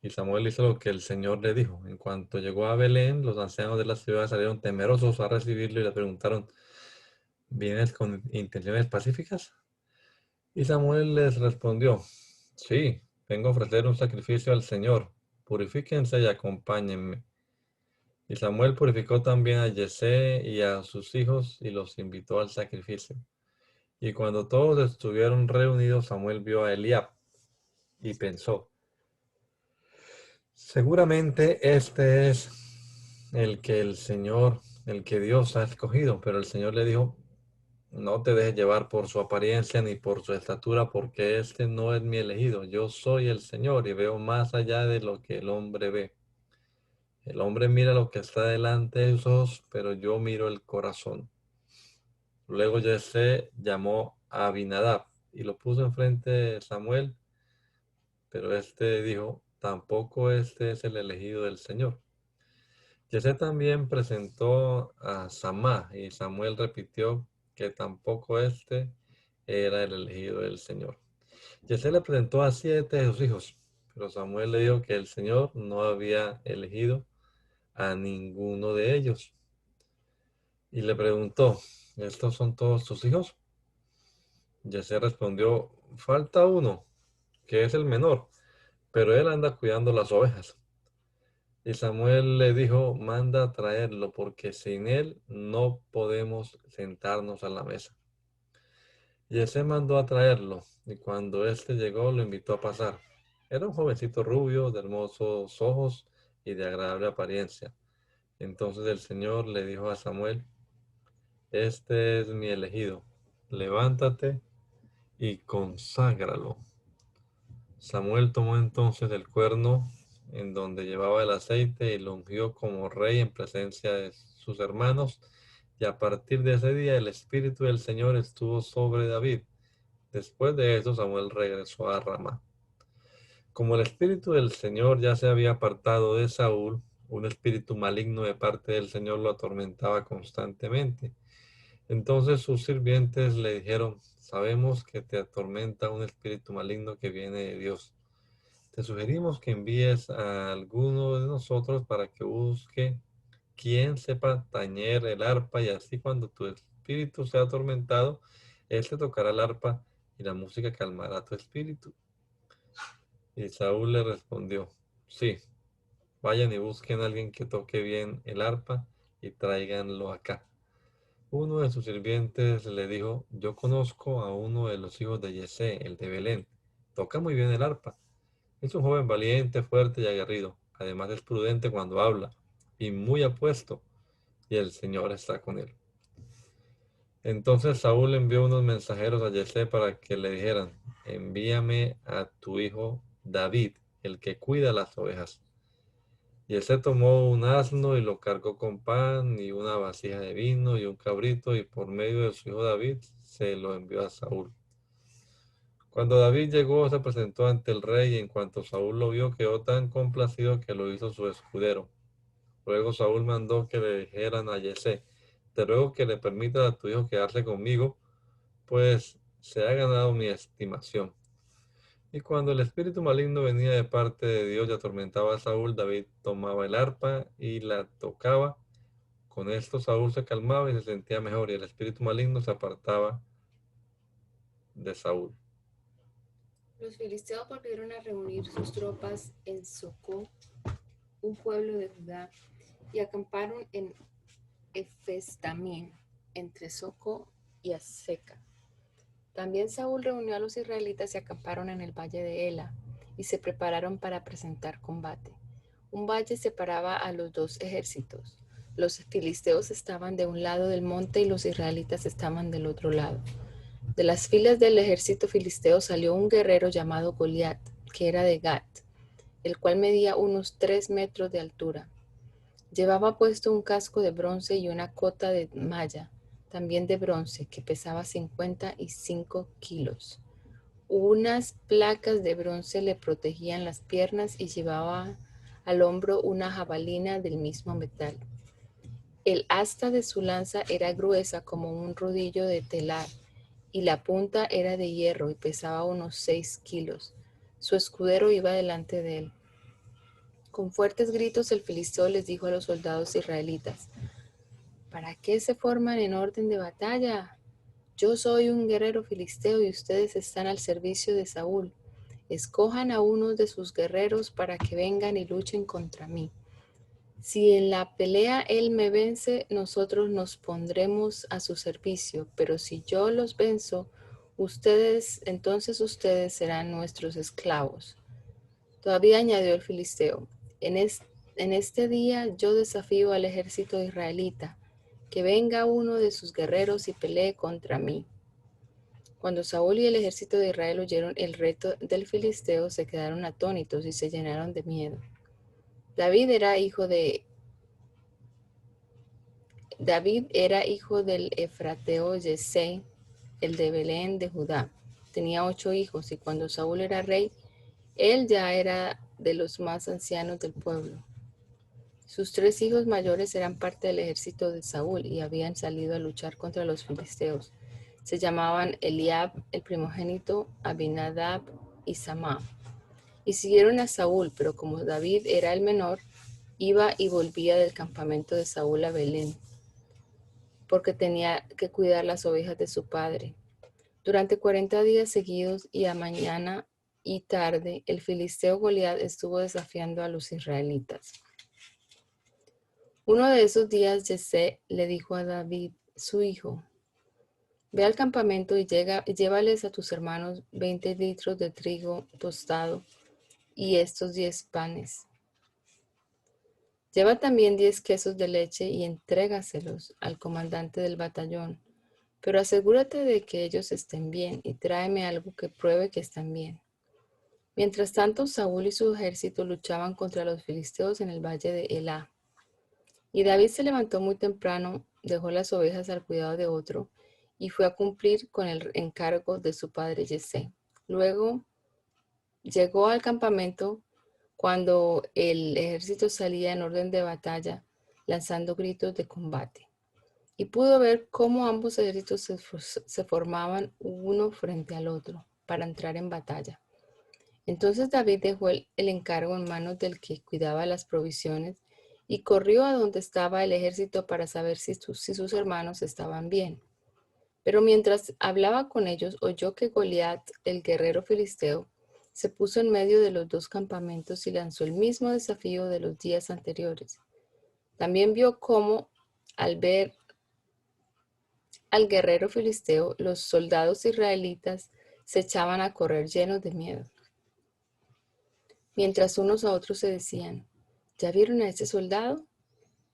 Y Samuel hizo lo que el Señor le dijo. En cuanto llegó a Belén, los ancianos de la ciudad salieron temerosos a recibirlo y le preguntaron, ¿vienes con intenciones pacíficas? Y Samuel les respondió, sí, vengo a ofrecer un sacrificio al Señor. Purifíquense y acompáñenme. Y Samuel purificó también a Yesé y a sus hijos y los invitó al sacrificio. Y cuando todos estuvieron reunidos, Samuel vio a Eliab y pensó, seguramente este es el que Dios ha escogido. Pero el Señor le dijo, no te dejes llevar por su apariencia ni por su estatura, porque este no es mi elegido. Yo soy el Señor y veo más allá de lo que el hombre ve. El hombre mira lo que está delante de sus ojos, pero yo miro el corazón. Luego Yesé llamó a Abinadab y lo puso enfrente de Samuel, pero este dijo, tampoco este es el elegido del Señor. Yesé también presentó a Samá y Samuel repitió que tampoco este era el elegido del Señor. Yesé le presentó a 7 de sus hijos, pero Samuel le dijo que el Señor no había elegido a ninguno de ellos. Y le preguntó, ¿estos son todos tus hijos? Yesé respondió, falta uno, que es el menor, pero él anda cuidando las ovejas. Y Samuel le dijo, manda a traerlo, porque sin él no podemos sentarnos a la mesa. Yesé mandó a traerlo, y cuando éste llegó lo invitó a pasar. Era un jovencito rubio, de hermosos ojos y de agradable apariencia. Entonces el Señor le dijo a Samuel, este es mi elegido, levántate y conságralo. Samuel tomó entonces el cuerno en donde llevaba el aceite y lo ungió como rey en presencia de sus hermanos, y a partir de ese día el Espíritu del Señor estuvo sobre David. Después de eso Samuel regresó a Ramá. Como el Espíritu del Señor ya se había apartado de Saúl, un espíritu maligno de parte del Señor lo atormentaba constantemente. Entonces sus sirvientes le dijeron, sabemos que te atormenta un espíritu maligno que viene de Dios. Te sugerimos que envíes a alguno de nosotros para que busque quien sepa tañer el arpa, y así cuando tu espíritu sea atormentado, él te tocará el arpa y la música calmará tu espíritu. Y Saúl le respondió, sí, vayan y busquen a alguien que toque bien el arpa y tráiganlo acá. Uno de sus sirvientes le dijo, yo conozco a uno de los hijos de Yesé, el de Belén. Toca muy bien el arpa. Es un joven valiente, fuerte y aguerrido. Además es prudente cuando habla y muy apuesto, y el Señor está con él. Entonces Saúl envió unos mensajeros a Yesé para que le dijeran, envíame a tu hijo David, el que cuida las ovejas. Yesé tomó un asno y lo cargó con pan y una vasija de vino y un cabrito, y por medio de su hijo David se lo envió a Saúl. Cuando David llegó, se presentó ante el rey, y en cuanto Saúl lo vio, quedó tan complacido que lo hizo su escudero. Luego Saúl mandó que le dijeran a Yesé, te ruego que le permitas a tu hijo quedarse conmigo, pues se ha ganado mi estimación. Y cuando el espíritu maligno venía de parte de Dios y atormentaba a Saúl, David tomaba el arpa y la tocaba. Con esto Saúl se calmaba y se sentía mejor, y el espíritu maligno se apartaba de Saúl. Los filisteos volvieron a reunir sus tropas en Socó, un pueblo de Judá, y acamparon en Efes-Damim, entre Socó y Azeca. También Saúl reunió a los israelitas y acamparon en el valle de Ela, y se prepararon para presentar combate. Un valle separaba a los dos ejércitos. Los filisteos estaban de un lado del monte y los israelitas estaban del otro lado. De las filas del ejército filisteo salió un guerrero llamado Goliat, que era de Gat, el cual medía unos 3 metros de altura. Llevaba puesto un casco de bronce y una cota de malla, también de bronce, que pesaba 55 kilos. Unas placas de bronce le protegían las piernas y llevaba al hombro una jabalina del mismo metal. El asta de su lanza era gruesa como un rodillo de telar, y la punta era de hierro y pesaba unos 6 kilos. Su escudero iba delante de él. Con fuertes gritos el filisteo les dijo a los soldados israelitas: ¿para qué se forman en orden de batalla? Yo soy un guerrero filisteo y ustedes están al servicio de Saúl. Escojan a uno de sus guerreros para que vengan y luchen contra mí. Si en la pelea él me vence, nosotros nos pondremos a su servicio, pero si yo los venzo, entonces ustedes serán nuestros esclavos. Todavía añadió el filisteo: en este día yo desafío al ejército israelita, que venga uno de sus guerreros y pelee contra mí. Cuando Saúl y el ejército de Israel oyeron el reto del filisteo, se quedaron atónitos y se llenaron de miedo. David era hijo del efrateo Yesé, el de Belén de Judá. Tenía 8 hijos, y cuando Saúl era rey, él ya era de los más ancianos del pueblo. Sus 3 hijos mayores eran parte del ejército de Saúl y habían salido a luchar contra los filisteos. Se llamaban Eliab, el primogénito, Abinadab y Samá. Y siguieron a Saúl, pero como David era el menor, iba y volvía del campamento de Saúl a Belén, porque tenía que cuidar las ovejas de su padre. Durante 40 días seguidos y a mañana y tarde, el filisteo Goliat estuvo desafiando a los israelitas. Uno de esos días Yesé le dijo a David, su hijo: ve al campamento y llévales a tus hermanos 20 litros de trigo tostado y estos 10 panes. Lleva también 10 quesos de leche y entrégaselos al comandante del batallón, pero asegúrate de que ellos estén bien y tráeme algo que pruebe que están bien. Mientras tanto, Saúl y su ejército luchaban contra los filisteos en el valle de Elá. Y David se levantó muy temprano, dejó las ovejas al cuidado de otro y fue a cumplir con el encargo de su padre Yesé. Luego llegó al campamento cuando el ejército salía en orden de batalla, lanzando gritos de combate. Y pudo ver cómo ambos ejércitos se formaban uno frente al otro para entrar en batalla. Entonces David dejó el encargo en manos del que cuidaba las provisiones y corrió a donde estaba el ejército para saber si sus hermanos estaban bien. Pero mientras hablaba con ellos, oyó que Goliat, el guerrero filisteo, se puso en medio de los 2 campamentos y lanzó el mismo desafío de los días anteriores. También vio cómo, al ver al guerrero filisteo, los soldados israelitas se echaban a correr llenos de miedo, mientras unos a otros se decían: ¿ya vieron a ese soldado?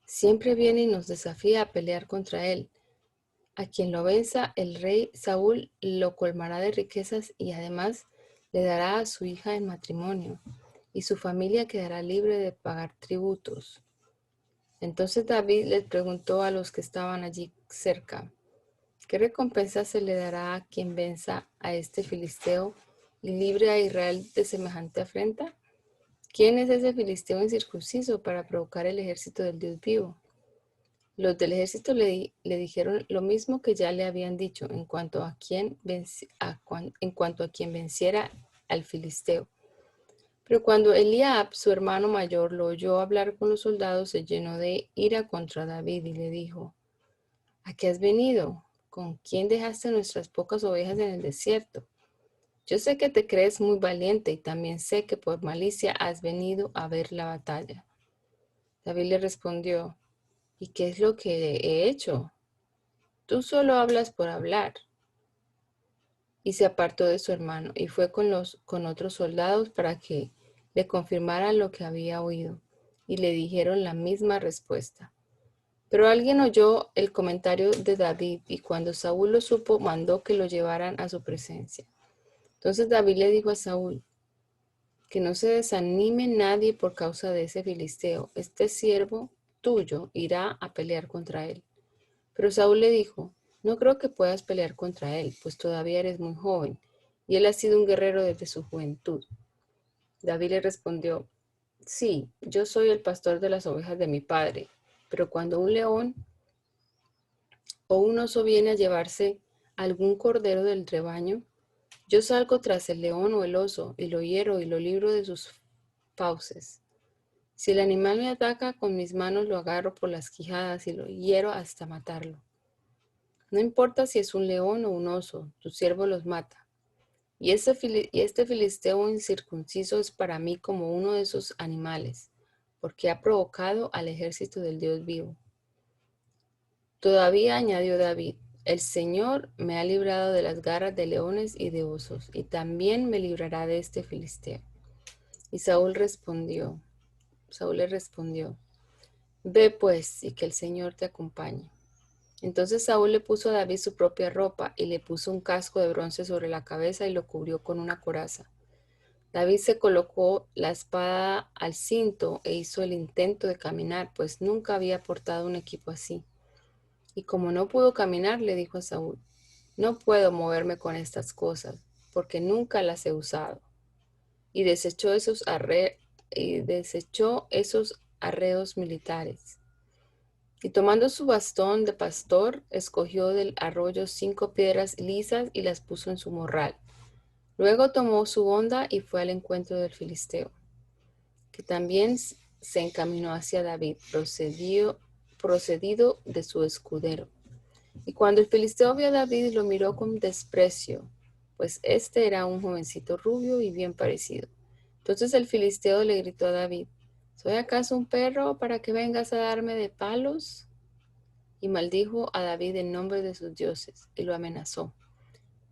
Siempre viene y nos desafía a pelear contra él. A quien lo venza, el rey Saúl lo colmará de riquezas y además le dará a su hija en matrimonio, y su familia quedará libre de pagar tributos. Entonces David les preguntó a los que estaban allí cerca: ¿qué recompensa se le dará a quien venza a este filisteo y libre a Israel de semejante afrenta? ¿Quién es ese filisteo incircunciso para provocar el ejército del Dios vivo? Los del ejército le dijeron lo mismo que ya le habían dicho en cuanto a quien venciera al filisteo. Pero cuando Eliab, su hermano mayor, lo oyó hablar con los soldados, se llenó de ira contra David y le dijo: ¿a qué has venido? ¿Con quién dejaste nuestras pocas ovejas en el desierto? Yo sé que te crees muy valiente y también sé que por malicia has venido a ver la batalla. David le respondió: ¿y qué es lo que he hecho? Tú solo hablas por hablar. Y se apartó de su hermano y fue con otros soldados para que le confirmaran lo que había oído, y le dijeron la misma respuesta. Pero alguien oyó el comentario de David, y cuando Saúl lo supo, mandó que lo llevaran a su presencia. Entonces David le dijo a Saúl: que no se desanime nadie por causa de ese filisteo. Este siervo tuyo irá a pelear contra él. Pero Saúl le dijo: no creo que puedas pelear contra él, pues todavía eres muy joven, y él ha sido un guerrero desde su juventud. David le respondió: sí, yo soy el pastor de las ovejas de mi padre, Pero cuando un león o un oso viene a llevarse algún cordero del rebaño, yo salgo tras el león o el oso y lo hiero y lo libro de sus fauces. Si el animal me ataca, con mis manos lo agarro por las quijadas y lo hiero hasta matarlo. No importa si es un león o un oso, tu siervo los mata. Y este filisteo incircunciso es para mí como uno de esos animales, porque ha provocado al ejército del Dios vivo. Todavía añadió David, el Señor me ha librado de las garras de leones y de osos, y también me librará de este filisteo. Y Saúl le respondió, ve pues, y que el Señor te acompañe. Entonces Saúl le puso a David su propia ropa, y le puso un casco de bronce sobre la cabeza y lo cubrió con una coraza. David se colocó la espada al cinto e hizo el intento de caminar, pues nunca había portado un equipo así. Y como no pudo caminar, le dijo a Saúl, no puedo moverme con estas cosas, porque nunca las he usado. Y desechó esos arreos militares. Y tomando su bastón de pastor, escogió del arroyo 5 piedras lisas y las puso en su morral. Luego tomó su honda y fue al encuentro del filisteo, que también se encaminó hacia David, procedido de su escudero. Y cuando el filisteo vio a David, lo miró con desprecio, pues este era un jovencito rubio y bien parecido. Entonces el filisteo le gritó a David, ¿soy acaso un perro para que vengas a darme de palos? Y maldijo a David en nombre de sus dioses, y lo amenazó.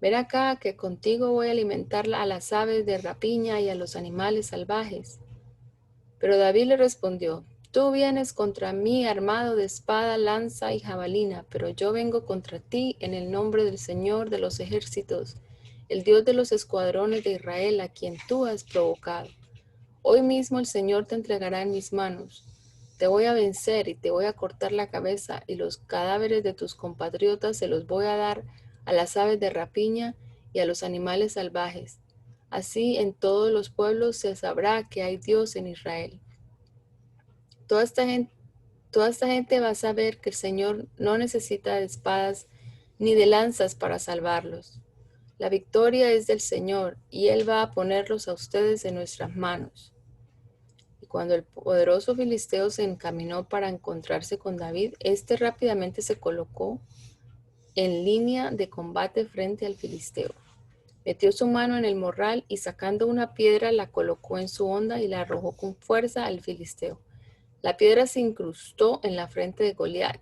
Ven acá, que contigo voy a alimentar a las aves de rapiña y a los animales salvajes. Pero David le respondió, tú vienes contra mí armado de espada, lanza y jabalina, pero yo vengo contra ti en el nombre del Señor de los ejércitos, el Dios de los escuadrones de Israel, a quien tú has provocado. Hoy mismo el Señor te entregará en mis manos. Te voy a vencer y te voy a cortar la cabeza, y los cadáveres de tus compatriotas se los voy a dar a las aves de rapiña y a los animales salvajes. Así en todos los pueblos se sabrá que hay Dios en Israel. Toda esta gente va a saber que el Señor no necesita de espadas ni de lanzas para salvarlos. La victoria es del Señor, y Él va a ponerlos a ustedes en nuestras manos. Y cuando el poderoso filisteo se encaminó para encontrarse con David, éste rápidamente se colocó en línea de combate frente al filisteo. Metió su mano en el morral y sacando una piedra la colocó en su honda y la arrojó con fuerza al filisteo. La piedra se incrustó en la frente de Goliat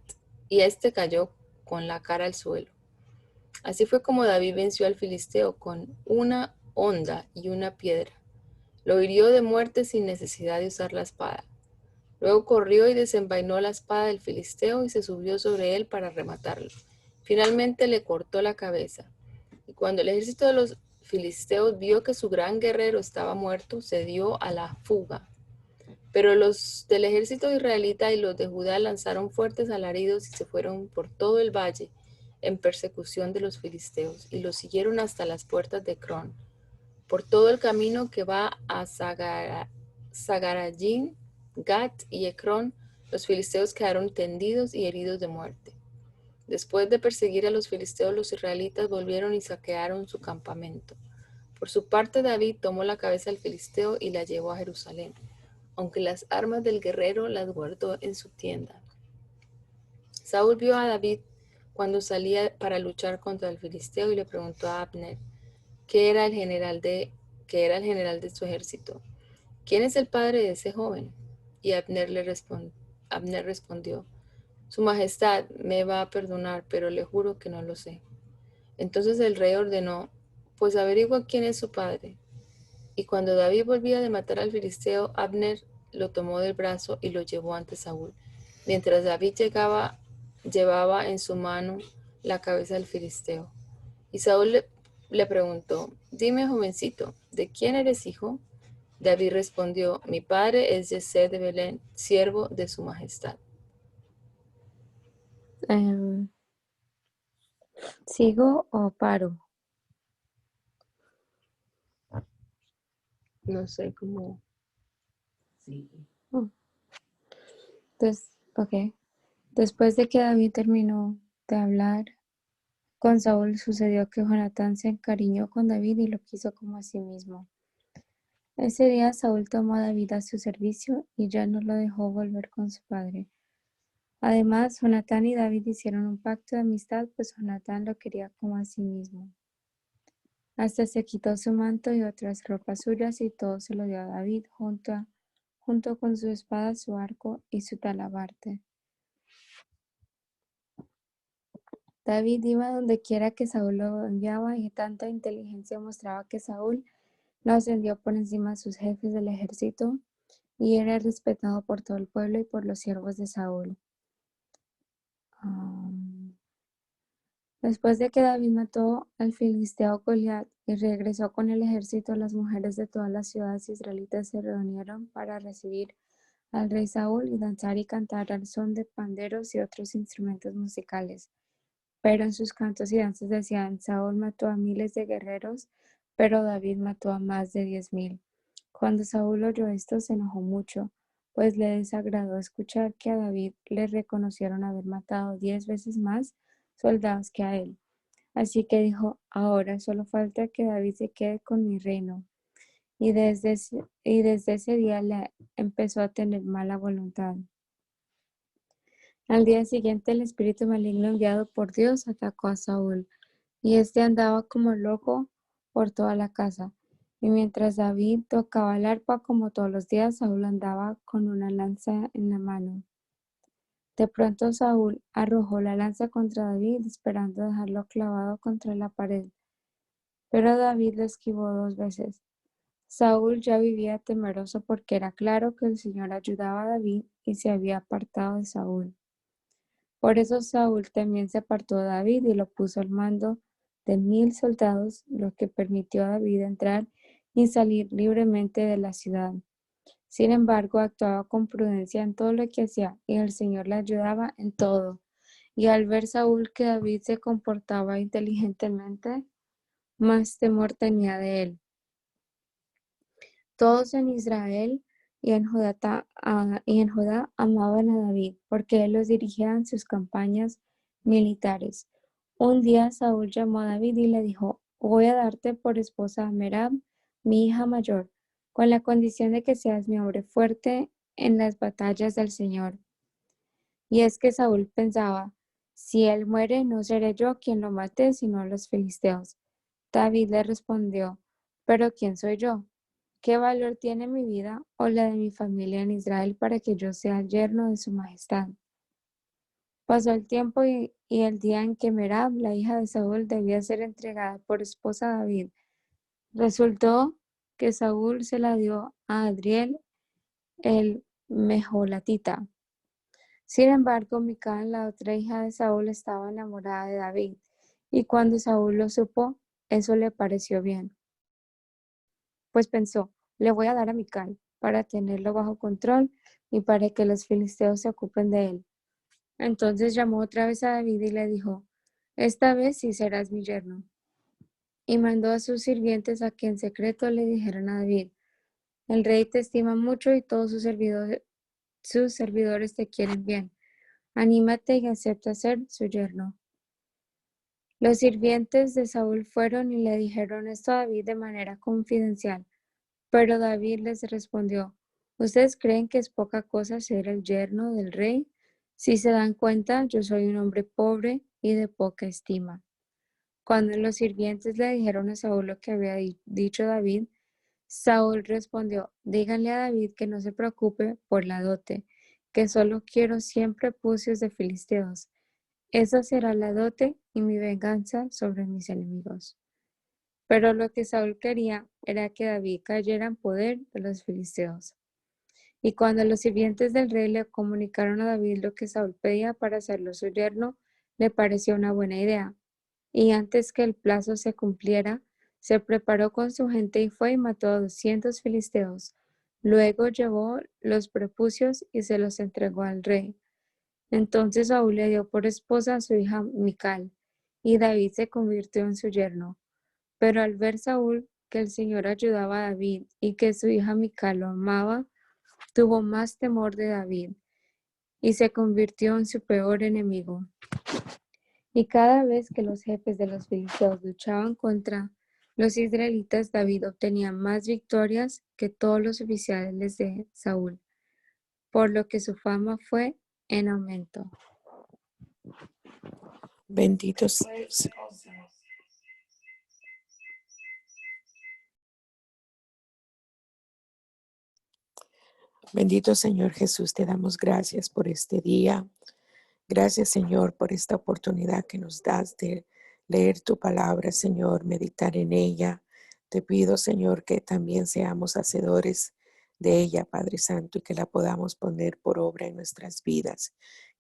y éste cayó con la cara al suelo. Así fue como David venció al filisteo con una honda y una piedra. Lo hirió de muerte sin necesidad de usar la espada. Luego corrió y desenvainó la espada del filisteo y se subió sobre él para rematarlo. Finalmente le cortó la cabeza. Y cuando el ejército de los filisteos vio que su gran guerrero estaba muerto, se dio a la fuga. Pero los del ejército israelita y los de Judá lanzaron fuertes alaridos y se fueron por todo el valle en persecución de los filisteos y los siguieron hasta las puertas de Cron. Por todo el camino que va a Zagarayim, Gat y Ecrón, los filisteos quedaron tendidos y heridos de muerte. Después de perseguir a los filisteos, los israelitas volvieron y saquearon su campamento. Por su parte, David tomó la cabeza del filisteo y la llevó a Jerusalén, aunque las armas del guerrero las guardó en su tienda. Saúl vio a David cuando salía para luchar contra el filisteo y le preguntó a Abner, que era el general de su ejército, ¿quién es el padre de ese joven? Y Abner respondió, Su Majestad me va a perdonar, pero le juro que no lo sé. Entonces el rey ordenó, pues averigua quién es su padre. Y cuando David volvía de matar al filisteo, Abner lo tomó del brazo y lo llevó ante Saúl, mientras David llevaba en su mano la cabeza del filisteo. Y Saúl le preguntó, dime, jovencito, ¿de quién eres hijo? David respondió, mi padre es Yesé de Belén, siervo de su majestad. ¿Sigo o paro? No sé cómo. Entonces, ok. Después de que David terminó de hablar con Saúl, sucedió que Jonatán se encariñó con David y lo quiso como a sí mismo. Ese día Saúl tomó a David a su servicio y ya no lo dejó volver con su padre. Además, Jonatán y David hicieron un pacto de amistad, pues Jonatán lo quería como a sí mismo. Hasta se quitó su manto y otras ropas suyas y todo se lo dio a David junto con su espada, su arco y su talabarte. David iba donde quiera que Saúl lo enviaba y tanta inteligencia mostraba que Saúl lo ascendió por encima de sus jefes del ejército y era respetado por todo el pueblo y por los siervos de Saúl. Después de que David mató al filisteo Goliat y regresó con el ejército, las mujeres de todas las ciudades israelitas se reunieron para recibir al rey Saúl y danzar y cantar al son de panderos y otros instrumentos musicales. Pero en sus cantos y danzas decían: Saúl mató a miles de guerreros, pero David mató a más de 10,000. Cuando Saúl oyó esto, se enojó mucho, pues le desagradó escuchar que a David le reconocieron haber matado 10 veces más soldados que a él. Así que dijo: ahora solo falta que David se quede con mi reino. Y desde ese día le empezó a tener mala voluntad. Al día siguiente, el espíritu maligno enviado por Dios atacó a Saúl, y éste andaba como loco por toda la casa. Y mientras David tocaba el arpa como todos los días, Saúl andaba con una lanza en la mano. De pronto Saúl arrojó la lanza contra David, esperando dejarlo clavado contra la pared. Pero David lo esquivó 2 veces. Saúl ya vivía temeroso porque era claro que el Señor ayudaba a David y se había apartado de Saúl. Por eso Saúl también se apartó de David y lo puso al mando de 1,000 soldados, lo que permitió a David entrar y salir libremente de la ciudad. Sin embargo, actuaba con prudencia en todo lo que hacía y el Señor le ayudaba en todo. Y al ver Saúl que David se comportaba inteligentemente, más temor tenía de él. Todos en Israel y en Judá amaban a David, porque él los dirigía en sus campañas militares. Un día Saúl llamó a David y le dijo: voy a darte por esposa a Merab, mi hija mayor, con la condición de que seas mi hombre fuerte en las batallas del Señor. Y es que Saúl pensaba: si él muere, no seré yo quien lo mate, sino los filisteos. David le respondió: ¿pero quién soy yo? ¿Qué valor tiene mi vida o la de mi familia en Israel para que yo sea el yerno de su majestad? Pasó el tiempo y el día en que Merab, la hija de Saúl, debía ser entregada por esposa a David, resultó que Saúl se la dio a Adriel, el mejolatita. Sin embargo, Mical, la otra hija de Saúl, estaba enamorada de David, y cuando Saúl lo supo, eso le pareció bien. Pues pensó: le voy a dar a Mical para tenerlo bajo control y para que los filisteos se ocupen de él. Entonces llamó otra vez a David y le dijo: esta vez sí serás mi yerno. Y mandó a sus sirvientes a que en secreto le dijeran a David: el rey te estima mucho y todos sus servidores te quieren bien. Anímate y acepta ser su yerno. Los sirvientes de Saúl fueron y le dijeron esto a David de manera confidencial. Pero David les respondió: ¿ustedes creen que es poca cosa ser el yerno del rey? Si se dan cuenta, yo soy un hombre pobre y de poca estima. Cuando los sirvientes le dijeron a Saúl lo que había dicho David, Saúl respondió: díganle a David que no se preocupe por la dote, que solo quiero 100 prepucios de filisteos. Esa será la dote y mi venganza sobre mis enemigos. Pero lo que Saúl quería era que David cayera en poder de los filisteos. Y cuando los sirvientes del rey le comunicaron a David lo que Saúl pedía para hacerlo su yerno, le pareció una buena idea. Y antes que el plazo se cumpliera, se preparó con su gente y fue y mató a 200 filisteos. Luego llevó los prepucios y se los entregó al rey. Entonces Saúl le dio por esposa a su hija Mical, y David se convirtió en su yerno. Pero al ver Saúl que el Señor ayudaba a David y que su hija Mical lo amaba, tuvo más temor de David. y se convirtió en su peor enemigo. Y cada vez que los jefes de los filisteos luchaban contra los israelitas, David obtenía más victorias que todos los oficiales de Saúl, por lo que su fama fue en aumento. Bendito seas. Bendito Señor Jesús, te damos gracias por este día. Gracias, Señor, por esta oportunidad que nos das de leer tu palabra, Señor, meditar en ella. Te pido, Señor, que también seamos hacedores de ella, Padre Santo, y que la podamos poner por obra en nuestras vidas.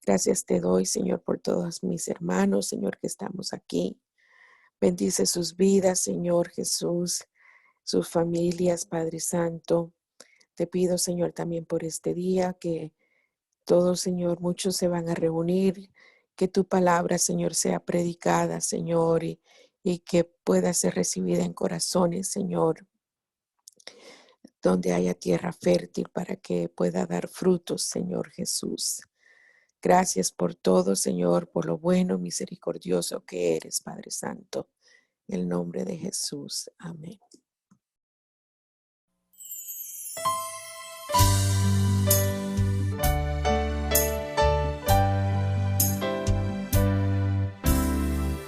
Gracias te doy, Señor, por todos mis hermanos, Señor, que estamos aquí. Bendice sus vidas, Señor Jesús, sus familias, Padre Santo. Te pido, Señor, también por este día que todos, Señor, muchos se van a reunir, que tu palabra, Señor, sea predicada, Señor, y que pueda ser recibida en corazones, Señor, donde haya tierra fértil para que pueda dar frutos, Señor Jesús. Gracias por todo, Señor, por lo bueno, misericordioso que eres, Padre Santo. En el nombre de Jesús. Amén.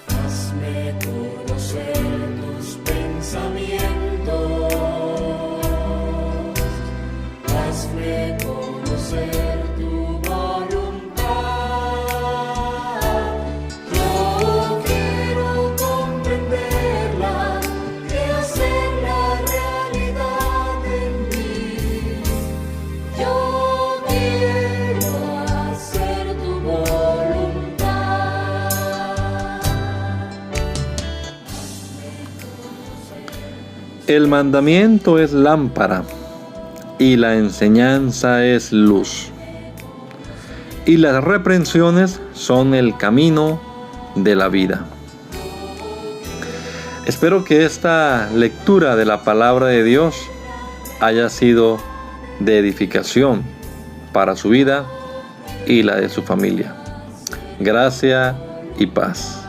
Hazme conocer tus pensamientos, hazme conocer tu voluntad. Yo quiero comprenderla y hacerla realidad en mí. Yo quiero hacer tu voluntad. El mandamiento es lámpara y la enseñanza es luz. Y las reprensiones son el camino de la vida. Espero que esta lectura de la palabra de Dios haya sido de edificación para su vida y la de su familia. Gracia y paz.